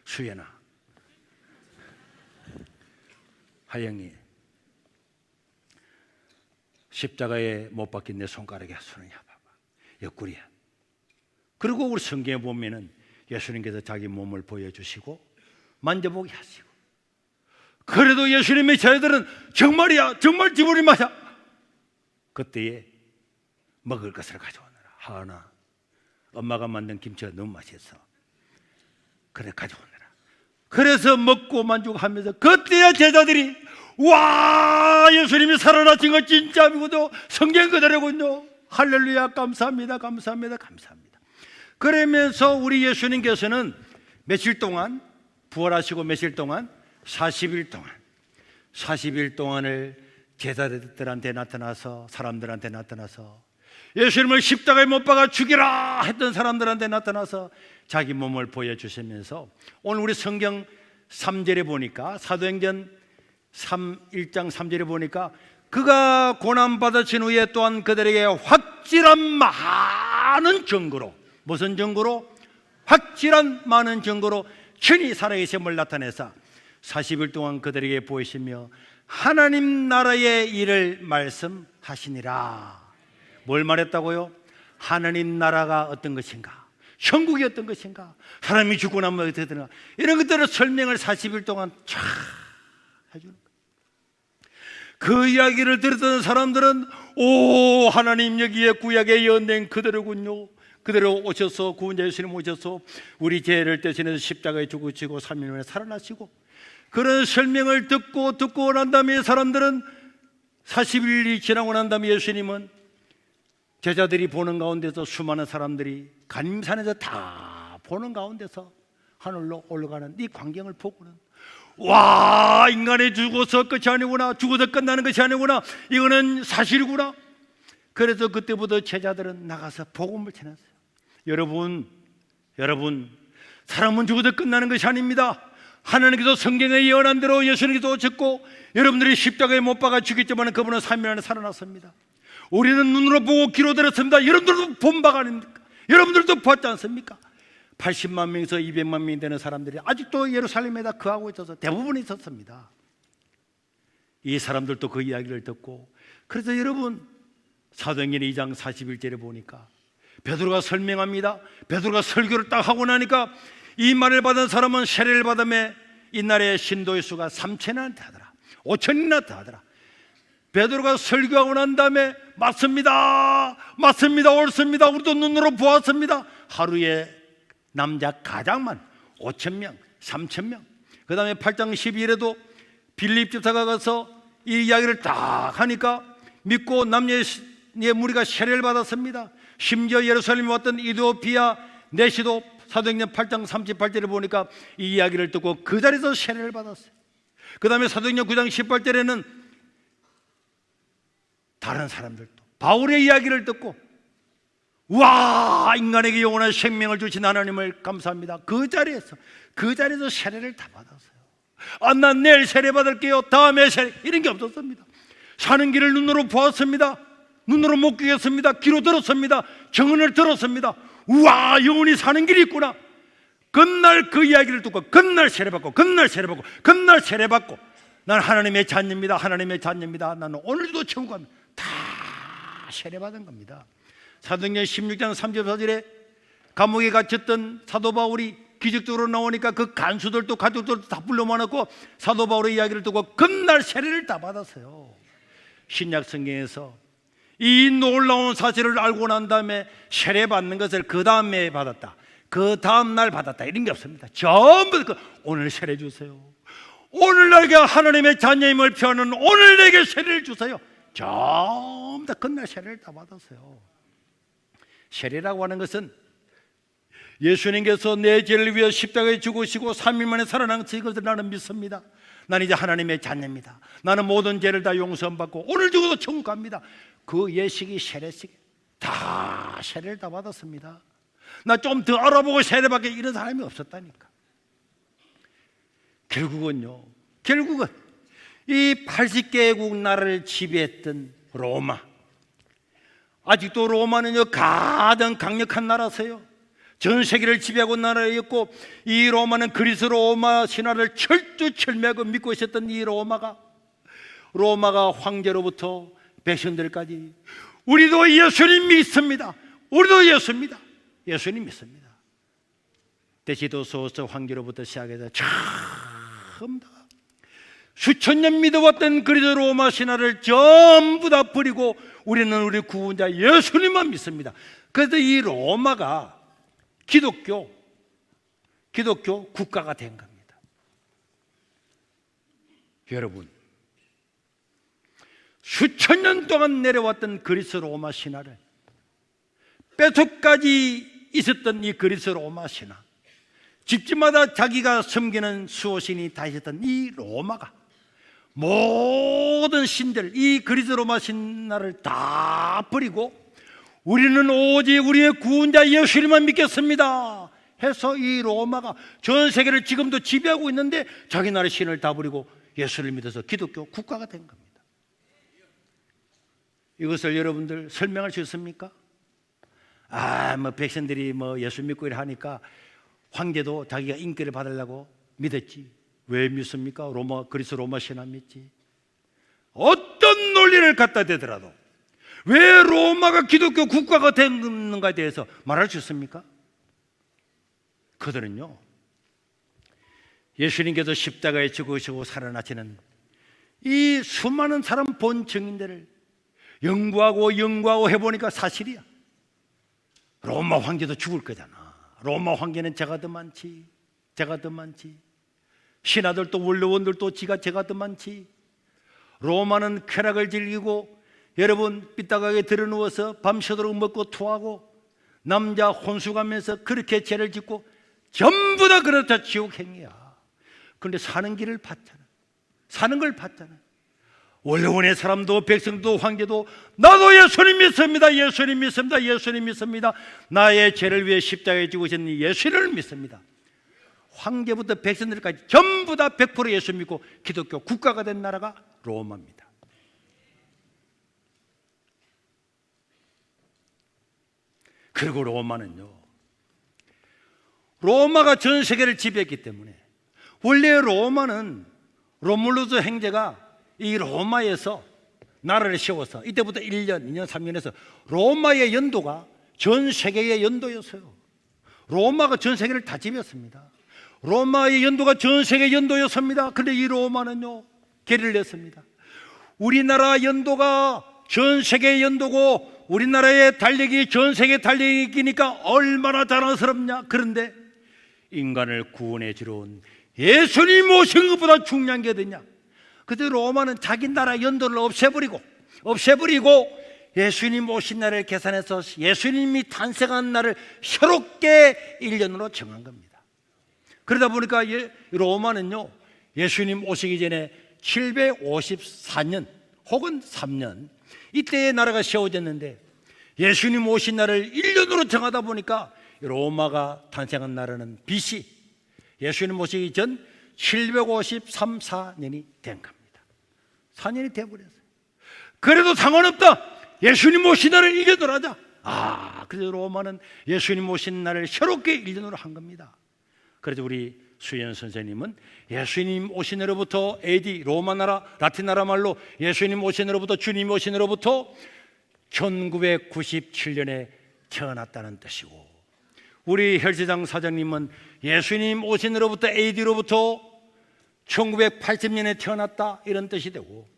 수연아, 하영이, 십자가에 못 박힌 내 손가락에 손을 봐봐. 옆구리야. 그리고 우리 성경에 보면은 예수님께서 자기 몸을 보여주시고 만져보게 하시고, 그래도 예수님의 제자들은 정말이야, 정말 지불이 맞아. 그때에 먹을 것을 가져오느라. 하은아, 엄마가 만든 김치가 너무 맛있어. 그래, 가져오느라. 그래서 먹고 만족하면서 그때야 제자들이 와, 예수님이 살아나신 거 진짜 믿고도 성경 그대로군요. 할렐루야, 감사합니다, 감사합니다, 감사합니다. 그러면서 우리 예수님께서는 며칠 동안 부활하시고 며칠 동안 40일 동안을 제자들한테 나타나서, 사람들한테 나타나서, 예수님을 십자가에 못 박아 죽이라 했던 사람들한테 나타나서 자기 몸을 보여주시면서, 오늘 우리 성경 3절에 보니까, 사도행전 1장 3절에 보니까 그가 고난받으신 후에 또한 그들에게 확실한 많은 증거로, 무슨 증거로? 확실한 많은 증거로 친히 살아계심을 나타내사 40일 동안 그들에게 보이시며 하나님 나라의 일을 말씀하시니라. 뭘 말했다고요? 하나님 나라가 어떤 것인가, 천국이 어떤 것인가, 사람이 죽고 나면 어떻게 되나, 이런 것들을 설명을 40일 동안 쫙 해주는 거예요. 그 이야기를 들었던 사람들은 오, 하나님 여기에 구약의 연된 그대로군요. 그대로 오셔서, 구원자 예수님 오셔서 우리 죄를 대신해서 십자가에 죽으시고 3일 만에 살아나시고, 그런 설명을 듣고 난 다음에 사람들은 40일이 지나고 난 다음에 예수님은 제자들이 보는 가운데서, 수많은 사람들이 간림산에서 다 보는 가운데서 하늘로 올라가는 이 광경을 보고는 와, 인간이 죽어서 끝이 아니구나, 죽어서 끝나는 것이 아니구나, 이거는 사실이구나. 그래서 그때부터 제자들은 나가서 복음을 전했어요. 여러분, 사람은 죽어서 끝나는 것이 아닙니다. 하나님께서 성경에 예언한 대로 예수님께서 오셨고 여러분들이 십자가에 못 박아 죽였지만 그분은 3일 안에 살아났습니다. 우리는 눈으로 보고 귀로 들었습니다. 여러분들도 본 바가 아닙니까? 여러분들도 봤지 않습니까? 80만 명에서 200만 명이 되는 사람들이 아직도 예루살렘에다 거하고 있어서 대부분 있었습니다. 이 사람들도 그 이야기를 듣고, 그래서 여러분, 사도행전 2장 41절에 보니까 베드로가 설명합니다. 베드로가 설교를 딱 하고 나니까 이 말을 받은 사람은 세례를 받음에 이날의 신도의 수가 3,000이나 되더라, 5,000이나 되더라. 베드로가 설교하고 난 다음에 맞습니다, 옳습니다, 우리도 눈으로 보았습니다. 하루에 남자 가장만 5,000명, 3,000명. 그 다음에 8장 12일에도 빌립 집사가 가서 이 이야기를 딱 하니까 믿고 남녀의 무리가 세례를 받았습니다. 심지어 예루살렘에 왔던 이디오피아 내시도 사도행전 8장 38절에 보니까 이 이야기를 듣고 그 자리에서 세례를 받았어요. 그 다음에 사도행전 9장 18절에는 다른 사람들도 바울의 이야기를 듣고 와, 인간에게 영원한 생명을 주신 하나님을 감사합니다. 그 자리에서 세례를 다 받았어요. 난 내일 세례 받을게요, 다음에 세례, 이런 게 없었습니다. 사는 길을 눈으로 보았습니다. 눈으로 목격했습니다. 귀로 들었습니다. 정언을 들었습니다. 우와, 영원히 사는 길이 있구나. 그날 그 이야기를 듣고 그날 세례받고 그날 세례받고 난 하나님의 자녀입니다, 하나님의 자녀입니다, 나는 오늘도 천국 갑니다. 다 세례받은 겁니다. 사도행전 16장 34절에 감옥에 갇혔던 사도 바울이 기적적으로 나오니까 그 간수들도 가족들도 다 불러 모아놓고 사도 바울의 이야기를 듣고 그날 세례를 다 받았어요. 신약 성경에서 이 놀라운 사실을 알고 난 다음에 세례 받는 것을 그 다음에 받았다, 그 다음 날 받았다, 이런 게 없습니다. 전부 오늘 세례 주세요, 오늘 내게 하나님의 자녀임을 표하는 오늘 내게 세례를 주세요. 전부 다 그날 세례를 다 받았어요. 세례라고 하는 것은 예수님께서 내 죄를 위해 십자가에 죽으시고 3일 만에 살아나신 것을 나는 믿습니다. 나는 이제 하나님의 자녀입니다. 나는 모든 죄를 다 용서받고 오늘 죽어도 천국 갑니다. 그 예식이 세례식, 다 세례를 다 받았습니다. 나 좀 더 알아보고 세례받게, 이런 사람이 없었다니까. 결국은 이 80개국 나라를 지배했던 로마, 아직도 로마는요 가장 강력한 나라세요. 전 세계를 지배하고 나라였고, 이 로마는 그리스 로마 신화를 철두철미하고 믿고 있었던 이 로마가 황제로부터 백성들까지 우리도 예수님 믿습니다, 우리도 예수님 믿습니다. 데시도소스 황제로부터 시작해서 전부 다 수천 년 믿어왔던 그리스 로마 신화를 전부 다 버리고 우리는 우리 구원자 예수님만 믿습니다. 그래서 이 로마가 기독교 국가가 된 겁니다. 여러분, 수천 년 동안 내려왔던 그리스 로마 신화를, 뼛속까지 있었던 이 그리스 로마 신화, 집집마다 자기가 섬기는 수호신이 다 있었던 이 로마가 모든 신들, 이 그리스 로마 신화를 다 버리고 우리는 오직 우리의 구원자 예수님만 믿겠습니다 해서 이 로마가 전 세계를 지금도 지배하고 있는데, 자기 나라의 신을 다 버리고 예수를 믿어서 기독교 국가가 된 겁니다. 이것을 여러분들 설명할 수 있습니까? 백성들이 예수 믿고 이러니까 황제도 자기가 인기를 받으려고 믿었지. 왜 믿습니까? 그리스 로마 신화 믿지. 어떤 논리를 갖다 대더라도 왜 로마가 기독교 국가가 됐는가에 대해서 말할 수 있습니까? 그들은요, 예수님께서 십자가에 죽으시고 살아나시는 이 수많은 사람 본 증인들을 연구하고 해보니까 사실이야. 로마 황제도 죽을 거잖아. 로마 황제는 제가 더 많지. 신하들도 원로원들도 제가 더 많지. 로마는 쾌락을 즐기고, 여러분 삐딱하게 들어누워서 밤새도록 먹고 토하고 남자 혼수가면서 그렇게 죄를 짓고 전부 다 그렇다 지옥행이야. 그런데 사는 걸 봤잖아. 원로원의 사람도 백성도 황제도 나도 예수님 믿습니다. 나의 죄를 위해 십자가에 죽으신 예수를 믿습니다. 황제부터 백성들까지 전부 다 100% 예수 믿고 기독교 국가가 된 나라가 로마입니다. 그리고 로마가 전 세계를 지배했기 때문에, 원래 로마는 로물루스 행제가 이 로마에서 나라를 세워서 이때부터 1년, 2년, 3년에서 로마의 연도가 전 세계의 연도였어요. 로마가 전 세계를 다 지배했습니다. 로마의 연도가 전 세계 연도였습니다. 그런데 이 로마는요, 개를 냈습니다. 우리나라 연도가 전 세계 연도고 우리나라의 달력이 전 세계 달력이니까 얼마나 자랑스럽냐. 그런데 인간을 구원해 주러 온 예수님 오신 것보다 중요한 게 어디냐. 그때 로마는 자기 나라 연도를 없애버리고 예수님 오신 날을 계산해서 예수님이 탄생한 날을 새롭게 1년으로 정한 겁니다. 그러다 보니까 로마는요, 예수님 오시기 전에 754년 혹은 3년 이때의 나라가 세워졌는데, 예수님 오신 날을 1년으로 정하다 보니까 로마가 탄생한 나라는 BC, 예수님 오시기 전 753, 4년이 된 겁니다. 4년이 돼버렸어요. 그래도 상관없다, 예수님 오신 날을 1년으로 하자. 그래서 로마는 예수님 오신 날을 새롭게 1년으로 한 겁니다. 그래서 우리 수연 선생님은 예수님 오신 날로부터 AD, 로마 나라, 라틴 나라 말로 예수님 오신 날로부터, 주님 오신 날로부터 1997년에 태어났다는 뜻이고, 우리 헬스장 사장님은 예수님 오신 날로부터 AD로부터 1980년에 태어났다, 이런 뜻이 되고,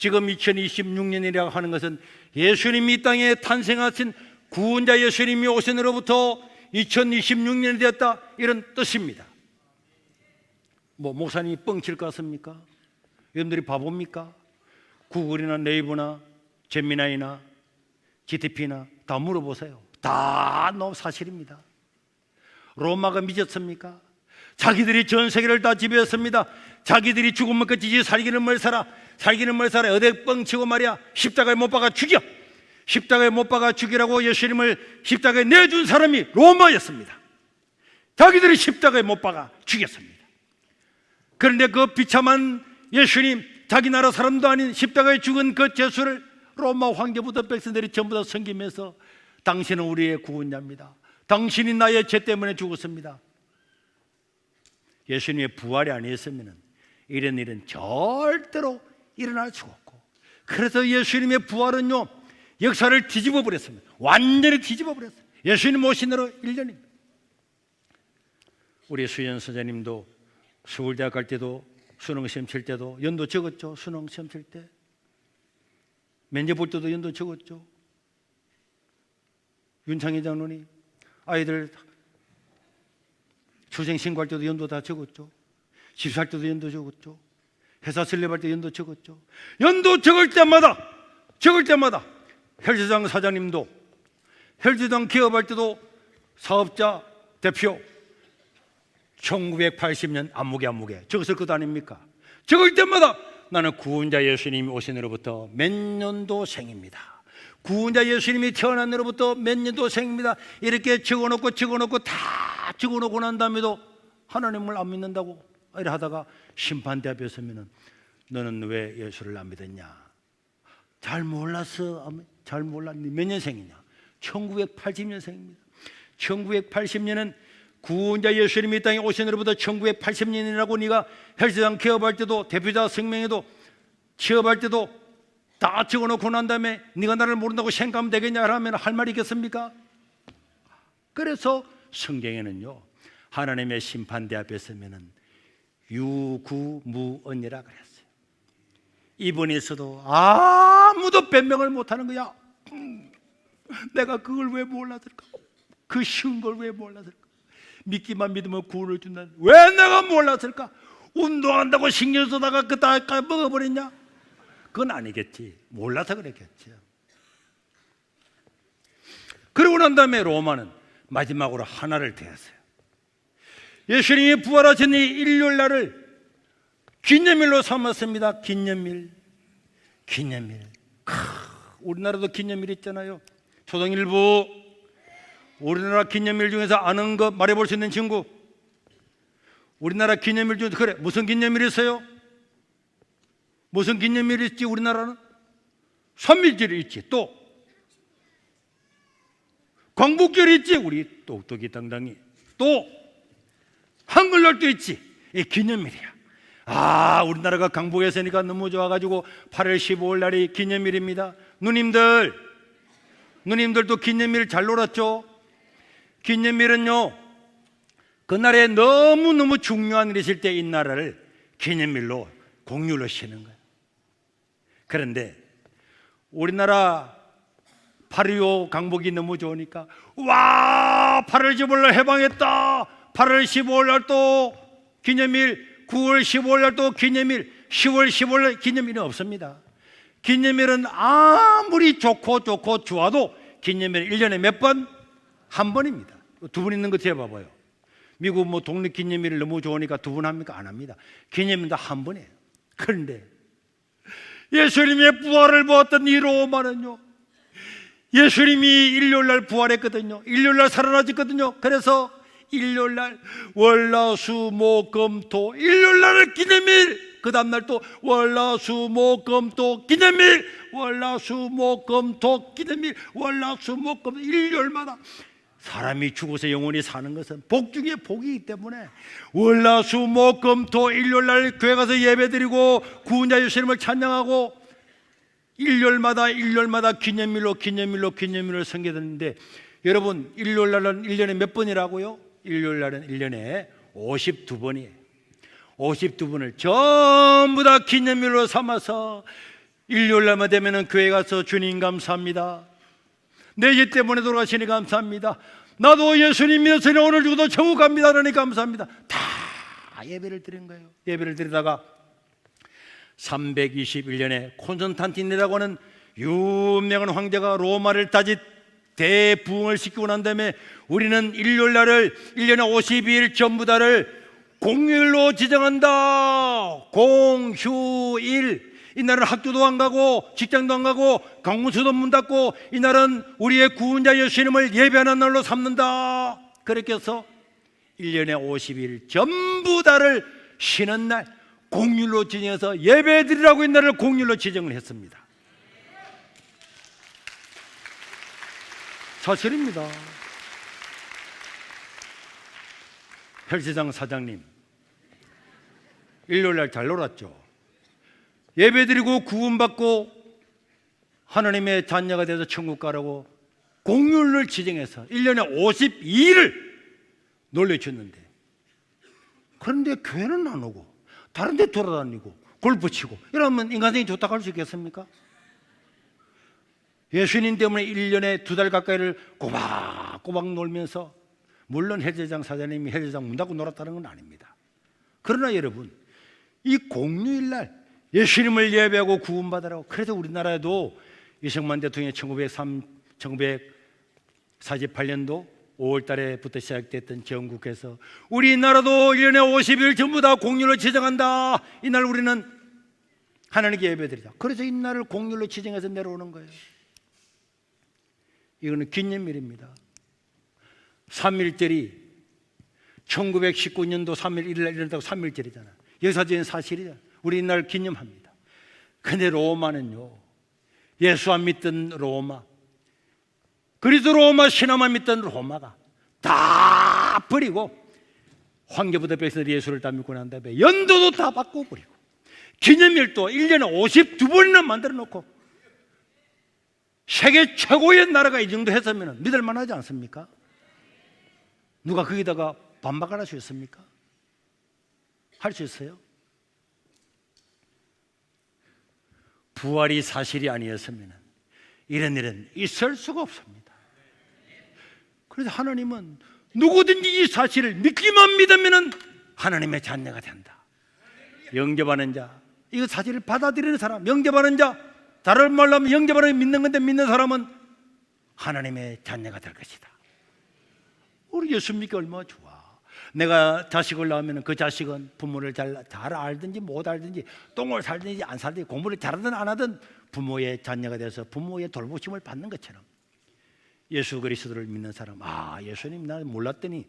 지금 2026년이라고 하는 것은 예수님이 이 땅에 탄생하신 구원자 예수님이 오신으로부터 2026년이 되었다, 이런 뜻입니다. 뭐 목사님이 뻥칠 것 같습니까? 여러분들이 바보입니까? 구글이나 네이버나 제미나이나 GTP나 다 물어보세요. 다 너무 사실입니다. 로마가 믿었습니까? 자기들이 전 세계를 다 지배했습니다. 자기들이 죽으면 끝이지 살기는 뭘 살아, 살기는 뭘 살아. 어디 뻥치고 말이야. 십자가에 못 박아 죽여. 십자가에 못 박아 죽이라고 예수님을 십자가에 내준 사람이 로마였습니다. 자기들이 십자가에 못 박아 죽였습니다. 그런데 그 비참한 예수님, 자기 나라 사람도 아닌 십자가에 죽은 그 예수를 로마 황제부터 백성들이 전부 다 섬기면서 당신은 우리의 구원자입니다. 당신이 나의 죄 때문에 죽었습니다. 예수님의 부활이 아니었으면 이런 일은 절대로 일어날 수가 없고, 그래서 예수님의 부활은요, 역사를 뒤집어 버렸습니다. 완전히 뒤집어 버렸어요. 예수님 오신 후로 1년입니다. 우리 수연 선생님도 서울대학 갈 때도 수능시험 칠 때도 연도 적었죠. 수능시험 칠 때 면접 볼 때도 연도 적었죠. 윤창희 장로님 아이들 출생신고할 때도 연도 다 적었죠. 집사할 때도 연도 적었죠. 회사 설립할 때 연도 적었죠. 연도 적을 때마다 헬스장 사장님도 헬스장 기업할 때도 사업자 대표 1980년 안무개 적었을 것 아닙니까? 적을 때마다 나는 구원자 예수님이 오신 후로부터 몇 년도생입니다. 구원자 예수님이 태어난 후로부터 몇 년도생입니다. 이렇게 적어놓고 다 적어놓고 난 다음에도 하나님을 안 믿는다고 이래 하다가 심판대 앞에 서면은 너는 왜 예수를 안 믿었냐? 잘 몰랐어. 잘 몰랐니? 몇 년생이냐? 1980년생입니다. 1980년은 구원자 예수님이 이 땅에 오신 후로부터 1980년이라고 네가 헬스장 기업할 때도 대표자 성명에도 취업할 때도 다 적어놓고 난 다음에 네가 나를 모른다고 생각하면 되겠냐 하면 할 말이 있겠습니까? 그래서 성경에는요, 하나님의 심판대 앞에 서면은 유구무언이라 그랬어요. 이번에서도 아무도 변명을 못하는 거야. 내가 그걸 왜 몰랐을까? 그 쉬운 걸 왜 몰랐을까? 믿기만 믿으면 구원을 준다. 왜 내가 몰랐을까? 운동한다고 신경 쓰다가 그다 먹어버렸냐? 그건 아니겠지. 몰라서 그랬겠죠. 그러고 난 다음에 로마는 마지막으로 하나를 대했어요. 예수님이 부활하신 이 일요일 날을 기념일로 삼았습니다. 기념일. 우리나라도 기념일 있잖아요. 초등일부. 우리나라 기념일 중에서 아는 거 말해볼 수 있는 친구. 우리나라 기념일 중에서 그래 무슨 기념일 있어요? 무슨 기념일이 있지? 우리나라는 삼일절이 있지. 또 광복절이 있지. 우리 똑똑이 당당히. 또 한글날도 있지. 이 기념일이야. 우리나라가 강복했으니까 너무 좋아가지고 8월 15일 날이 기념일입니다. 누님들도 기념일 잘 놀았죠? 기념일은요, 그날에 너무너무 중요한 일이 있을 때 이 나라를 기념일로 공휴일로 쉬는 거예요. 그런데 우리나라 8.25 강복이 너무 좋으니까 8월 15일 날 해방했다. 8월 15일 날 또 기념일, 9월 15일 날 또 기념일, 10월 15일 날 기념일은 없습니다. 기념일은 아무리 좋고 좋아도 기념일은 1년에 몇 번? 한 번입니다. 두 번 있는 거 재봐봐요. 미국 뭐 독립기념일을 너무 좋으니까 두 번 합니까? 안 합니다. 기념일은 다 한 번이에요. 그런데 예수님의 부활을 보았던 이 로마는요, 예수님이 일요일날 부활했거든요. 일요일날 살아나셨거든요. 그래서 일요일날 월화수목금토 일요일날 기념일, 그 다음날 또 월화수목금토 기념일, 월화수목금토 기념일, 월화수목금 일요일마다 사람이 죽어서 영원히 사는 것은 복 중에 복이기 때문에 월화수목금토 일요일날 교회 가서 예배드리고 구원자 예수님을 찬양하고 일요일마다 기념일로 섬겨드리는데, 여러분 일요일날은 1년에 몇 번이라고요? 일요일날은 1년에 52번이에요 52번을 전부 다 기념일로 삼아서 일요일날만 되면 교회 가서 주님 감사합니다. 내 죄 때문에 돌아가시니 감사합니다. 나도 예수님 믿었으니 오늘 죽어도 천국 갑니다. 그러니 감사합니다. 다 예배를 드린 거예요. 예배를 드리다가 321년에 콘스탄틴이라고 하는 유명한 황제가 로마를 다시 대부흥을 시키고 난 다음에 우리는 일요일날을 1년에 52일 전부 다를 공휴일로 지정한다. 공휴일. 이날은 학교도 안 가고 직장도 안 가고 강문수도 문 닫고 이날은 우리의 구원자 예수님을 예배하는 날로 삼는다. 그렇게 해서 1년에 50일 전부 다를 쉬는 날 공휴일로 지정해서 예배드리라고 이날을 공휴일로 지정을 했습니다. 사실입니다. 헬스장 사장님 일요일날 잘 놀았죠. 예배드리고 구원받고 하나님의 자녀가 돼서 천국 가라고 공휴일을 지정해서 1년에 52일을 놀려줬는데, 그런데 교회는 안 오고 다른 데 돌아다니고 골프 치고 이러면 인간성이 좋다고 할 수 있겠습니까? 예수님 때문에 1년에 2달 가까이를 꼬박꼬박 놀면서, 물론 헬스장 사장님이 헬스장 문 닫고 놀았다는 건 아닙니다. 그러나 여러분, 이 공휴일날 예수님을 예배하고 구원받으라고, 그래서 우리나라에도 이승만 대통령이 1948년도 5월 달에부터 시작됐던 전국에서 우리나라도 1년에 50일 전부 다 공휴일로 지정한다. 이날 우리는 하나님께 예배드리자. 그래서 이날을 공휴일로 지정해서 내려오는 거예요. 이거는 기념일입니다. 3.1절이 1919년도 3일 1일 일어났다고 3.1절이잖아. 역사적인 사실이잖아. 우리 이날 기념합니다. 근데 로마는요, 예수 안 믿던 로마, 그리스도 로마 신화만 믿던 로마가 다 버리고 황제부터 예수를 다 믿고 난 다음에 연도도 다 바꿔버리고 기념일도 1년에 52번이나 만들어 놓고 세계 최고의 나라가 이 정도 했으면 믿을 만하지 않습니까? 누가 거기다가 반박을 할 수 있습니까? 할 수 있어요? 부활이 사실이 아니었으면 이런 일은 있을 수가 없습니다. 그래서 하나님은 누구든지 이 사실을 믿기만 믿으면 하나님의 자녀가 된다. 영접하는 자, 이거 사실을 받아들이는 사람, 영접하는 자, 다른 말로 하면 영접하는 믿는 건데 믿는 사람은 하나님의 자녀가 될 것이다. 우리 예수 믿기 얼마나 좋아. 내가 자식을 낳으면 그 자식은 부모를 잘 알든지 못 알든지 똥을 살든지 안 살든지 공부를 잘하든 안 하든 부모의 자녀가 돼서 부모의 돌보심을 받는 것처럼 예수 그리스도를 믿는 사람, 예수님 나는 몰랐더니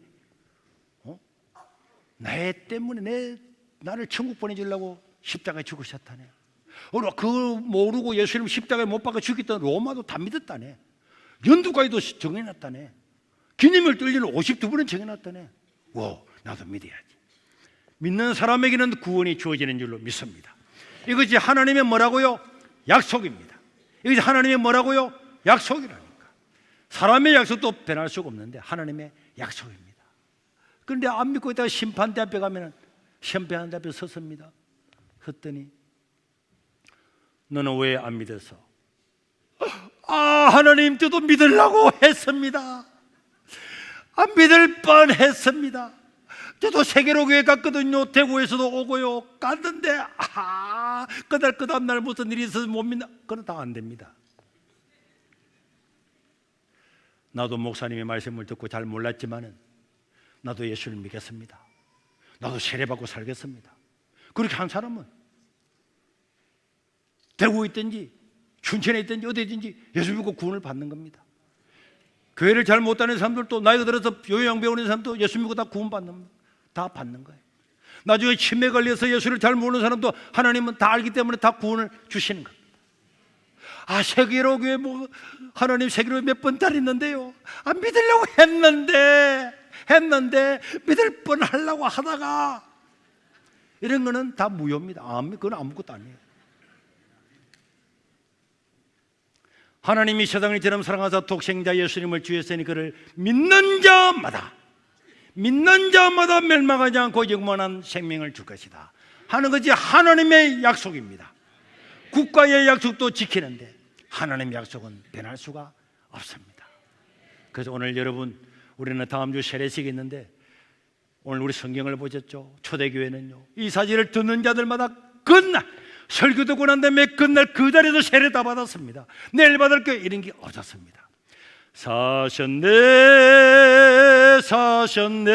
나 때문에 나를 천국 보내주려고 십자가에 죽으셨다네. 그 모르고 예수님 십자가에 못 박아 죽였던 로마도 다 믿었다네. 연두까지도 정해놨다네. 기념일 뚫리는 52번은 정해놨다네. 나도 믿어야지. 믿는 사람에게는 구원이 주어지는 줄로 믿습니다. 이것이 하나님의 뭐라고요? 약속입니다. 이것이 하나님의 뭐라고요? 약속이라니까. 사람의 약속도 변할 수가 없는데 하나님의 약속입니다. 그런데 안 믿고 있다가 심판대 앞에 가면 심판대 앞에 섰습니다. 섰더니 너는 왜 안 믿어서? 하나님 저도 믿으려고 했습니다. 안 믿을 뻔했습니다. 저도 세계로 교회 갔거든요. 대구에서도 오고요. 갔는데 그날 그 다음날 무슨 일이 있어서 못 믿나? 그건 다 안 됩니다. 나도 목사님의 말씀을 듣고 잘 몰랐지만은 나도 예수를 믿겠습니다. 나도 세례받고 살겠습니다. 그렇게 한 사람은 대구에 있든지 춘천에 있든지 어디든지 예수 믿고 구원을 받는 겁니다. 교회를 잘 못 다니는 사람들도 나이가 들어서 요양 배우는 사람도 예수 믿고 다 구원받는, 다 받는 거예요. 나중에 치매 걸려서 예수를 잘 모르는 사람도 하나님은 다 알기 때문에 다 구원을 주시는 겁니다. 세계로 교회 하나님 세계로 몇 번 다녔는데요. 믿으려고 했는데 믿을 뻔 하려고 하다가 이런 거는 다 무효입니다. 그건 아무것도 아니에요. 하나님이 세상을 이처럼 사랑하사 독생자 예수님을 주셨으니 그를 믿는 자마다 멸망하지 않고 영원한 생명을 줄 것이다 하는 것이 하나님의 약속입니다. 국가의 약속도 지키는데 하나님의 약속은 변할 수가 없습니다. 그래서 오늘 여러분, 우리는 다음 주 세례식이 있는데 오늘 우리 성경을 보셨죠? 초대교회는요, 이 사실을 듣는 자들마다 끝날, 설교 듣고 난 다음에 끝날 그 자리에서 세례 다 받았습니다. 내일 받을 게 이런 게 없었습니다. 사셨네 사셨네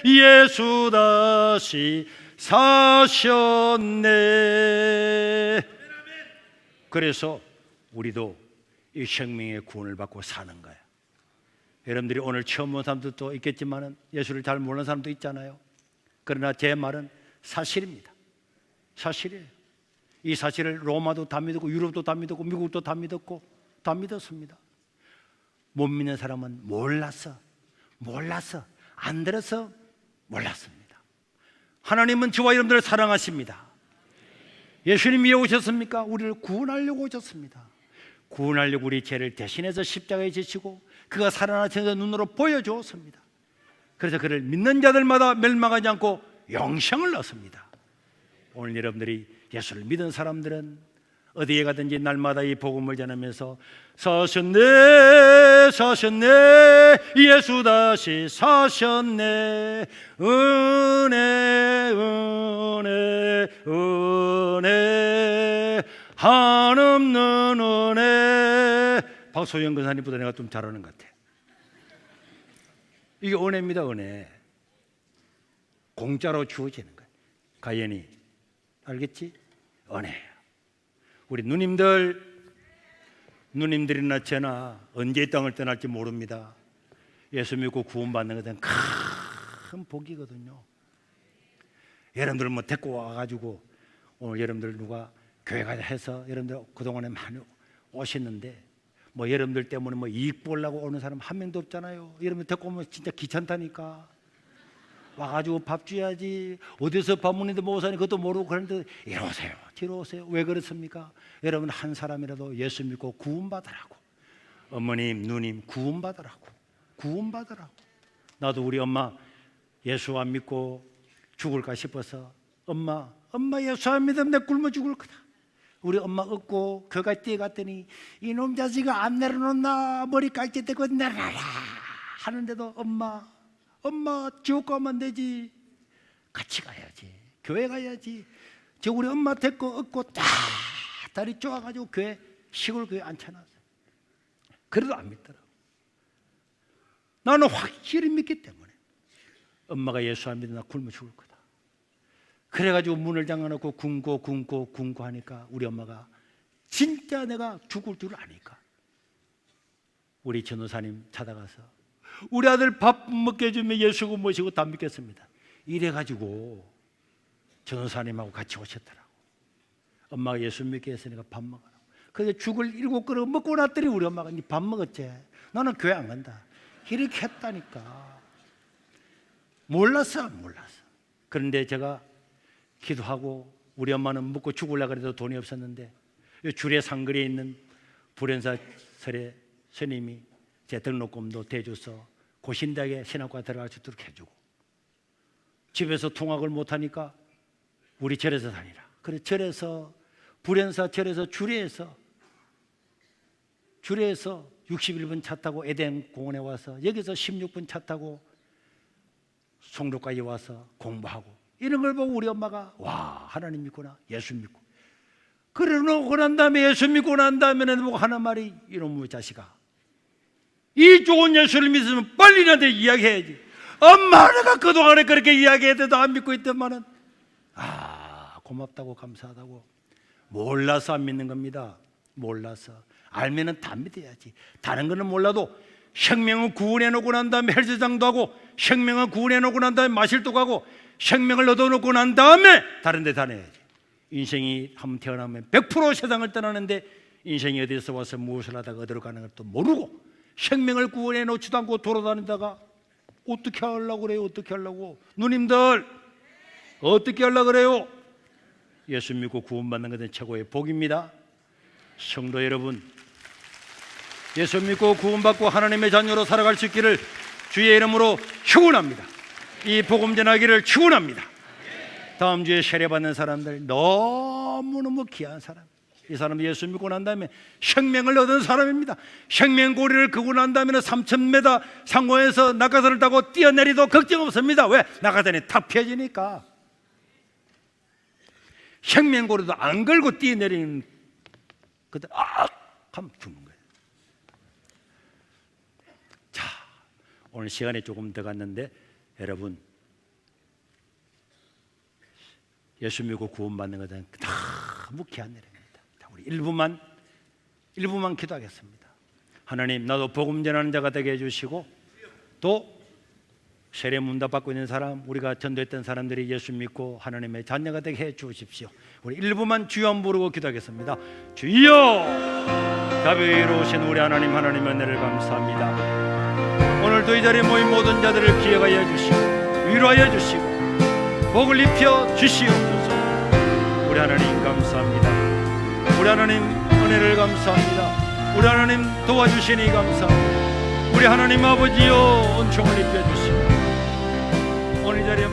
예수 다시 사셨네. 그래서 우리도 이 생명의 구원을 받고 사는 거예요. 여러분들이 오늘 처음 본 사람들도 있겠지만 예수를 잘 모르는 사람도 있잖아요. 그러나 제 말은 사실입니다. 사실이에요. 이 사실을 로마도 다 믿었고 유럽도 다 믿었고 미국도 다 믿었고 다 믿었습니다. 못 믿는 사람은 몰라서 안 들어서 몰랐습니다. 하나님은 저와 여러분들을 사랑하십니다. 예수님이 왜 오셨습니까? 우리를 구원하려고 오셨습니다. 구원하려고 우리 죄를 대신해서 십자가에 지시고 그가 살아나셔서 눈으로 보여주었습니다. 그래서 그를 믿는 자들마다 멸망하지 않고 영생을 얻습니다. 오늘 여러분들이 예수를 믿은 사람들은 어디에 가든지 날마다 이 복음을 전하면서 사셨네 사셨네 예수 다시 사셨네 은혜 은혜 은혜 한없는 은혜. 박소영 근사님보다 내가 좀 잘하는 것 같아. 이게 은혜입니다. 은혜. 공짜로 주어지는 거예요. 가연이 알겠지? 은혜예요. 우리 누님들이나 저나 언제 이 땅을 떠날지 모릅니다. 예수 믿고 구원받는 것은 큰 복이거든요. 여러분들 뭐 데리고 와가지고 오늘 여러분들 누가 교회 가자 해서 여러분들 그동안에 많이 오셨는데 뭐 여러분들 때문에 뭐 이익 보려고 오는 사람 한 명도 없잖아요. 여러분들 데리고 오면 진짜 귀찮다니까. 와가지고 밥 줘야지. 어디서 밥 먹는데 뭐 사니 그것도 모르고 그런데 이리 오세요 뒤로 오세요. 왜 그렇습니까? 여러분 한 사람이라도 예수 믿고 구원받으라고. 어머님 누님 구원받으라고. 나도 우리 엄마 예수 안 믿고 죽을까 싶어서 엄마 예수 안 믿으면 내 굶어 죽을 거다. 우리 엄마 얻고 교회까지 뛰어갔더니 이놈 자식아 안 내려놓나 머리 깔지 대고 내려놔라 하는데도 엄마 지옥 가면 안 되지. 같이 가야지. 교회 가야지. 저 우리 엄마 데리고 얻고 딱 다리 쪼아가지고 교회 시골 교회 앉혀놨어요. 그래도 안 믿더라고. 나는 확실히 믿기 때문에 엄마가 예수 안 믿으면 나 굶어 죽을 거다. 그래가지고 문을 잠가놓고 굶고 하니까 우리 엄마가 진짜 내가 죽을 줄 아니까 우리 전도사님 찾아가서 우리 아들 밥 먹게 해주면 예수고 모시고 다 믿겠습니다. 이래가지고 전도사님하고 같이 오셨더라고. 엄마가 예수 믿게 했으니까 밥 먹으라고. 그래서 죽을 7그릇 먹고 났더니 우리 엄마가 니 밥 먹었지? 나는 교회 안 간다. 이렇게 했다니까. 몰랐어. 그런데 제가 기도하고 우리 엄마는 먹고 죽으려고 해도 돈이 없었는데 주례 상거리에 있는 불연사 설의 스님이 제 등록금도 대줘서 고신대학에 신학과 들어갈 수 있도록 해주고 집에서 통학을 못하니까 우리 절에서 다니라. 그래서 절에서 불연사 절에서 주례에서 61분 차 타고 에덴 공원에 와서 여기서 16분 차 타고 송도까지 와서 공부하고 이런 걸 보고 우리 엄마가 와 하나님 믿구나 예수 믿고 그래 놓고 난 다음에 예수 믿고 난 다음에는 보고 하는 말이 이놈의 자식아 이 좋은 예수를 믿으면 빨리 나한테 이야기해야지. 엄마 내가 그동안에 그렇게 이야기해도 안 믿고 있더만은 고맙다고 감사하다고. 몰라서 안 믿는 겁니다. 몰라서. 알면은 다 믿어야지. 다른 거는 몰라도 생명을 구원해 놓고 난 다음에 헬스장도 하고 생명을 구원해 놓고 난 다음에 마실도 가고 생명을 얻어놓고 난 다음에 다른 데 다녀야지. 인생이 한번 태어나면 100% 세상을 떠나는데 인생이 어디서 와서 무엇을 하다가 어디로 가는 것도 모르고 생명을 구원해 놓지도 않고 돌아다니다가 어떻게 하려고 그래요? 어떻게 하려고? 누님들 어떻게 하려고 그래요? 예수 믿고 구원받는 것은 최고의 복입니다. 성도 여러분 예수 믿고 구원받고 하나님의 자녀로 살아갈 수 있기를 주의 이름으로 축원합니다. 이 복음 전하기를 축원합니다. 다음 주에 세례받는 사람들 너무너무 귀한 사람. 이 사람도 예수 믿고 난 다음에 생명을 얻은 사람입니다. 생명고리를 끄고 난 다음에는 3,000m 상공에서 낙하산을 타고 뛰어내리도 걱정 없습니다. 왜? 낙하산이 탁 펴지니까. 생명고리도 안 걸고 뛰어내리는 그때 하면 죽는 거예요. 자, 오늘 시간이 조금 더 갔는데 여러분, 예수 믿고 구원받는 것은 너무 귀한 일입니다. 자, 우리 1분만 기도하겠습니다. 하나님, 나도 복음 전하는 자가 되게 해주시고, 또 세례 문답 받고 있는 사람, 우리가 전도했던 사람들이 예수 믿고 하나님의 자녀가 되게 해 주십시오. 우리 1분만 주여 한번 부르고 기도하겠습니다. 주여! 자비로우신 우리 하나님, 하나님의 은혜를 감사합니다. 오늘도 이 자리에 모인 모든 자들을 기억하여 주시고 위로하여 주시고 복을 입혀 주시옵소서. 우리 하나님 감사합니다. 우리 하나님 은혜를 감사합니다. 우리 하나님 도와주시니 감사합니다. 우리 하나님 아버지여, 은총을 입혀 주시고 오늘 이 자리에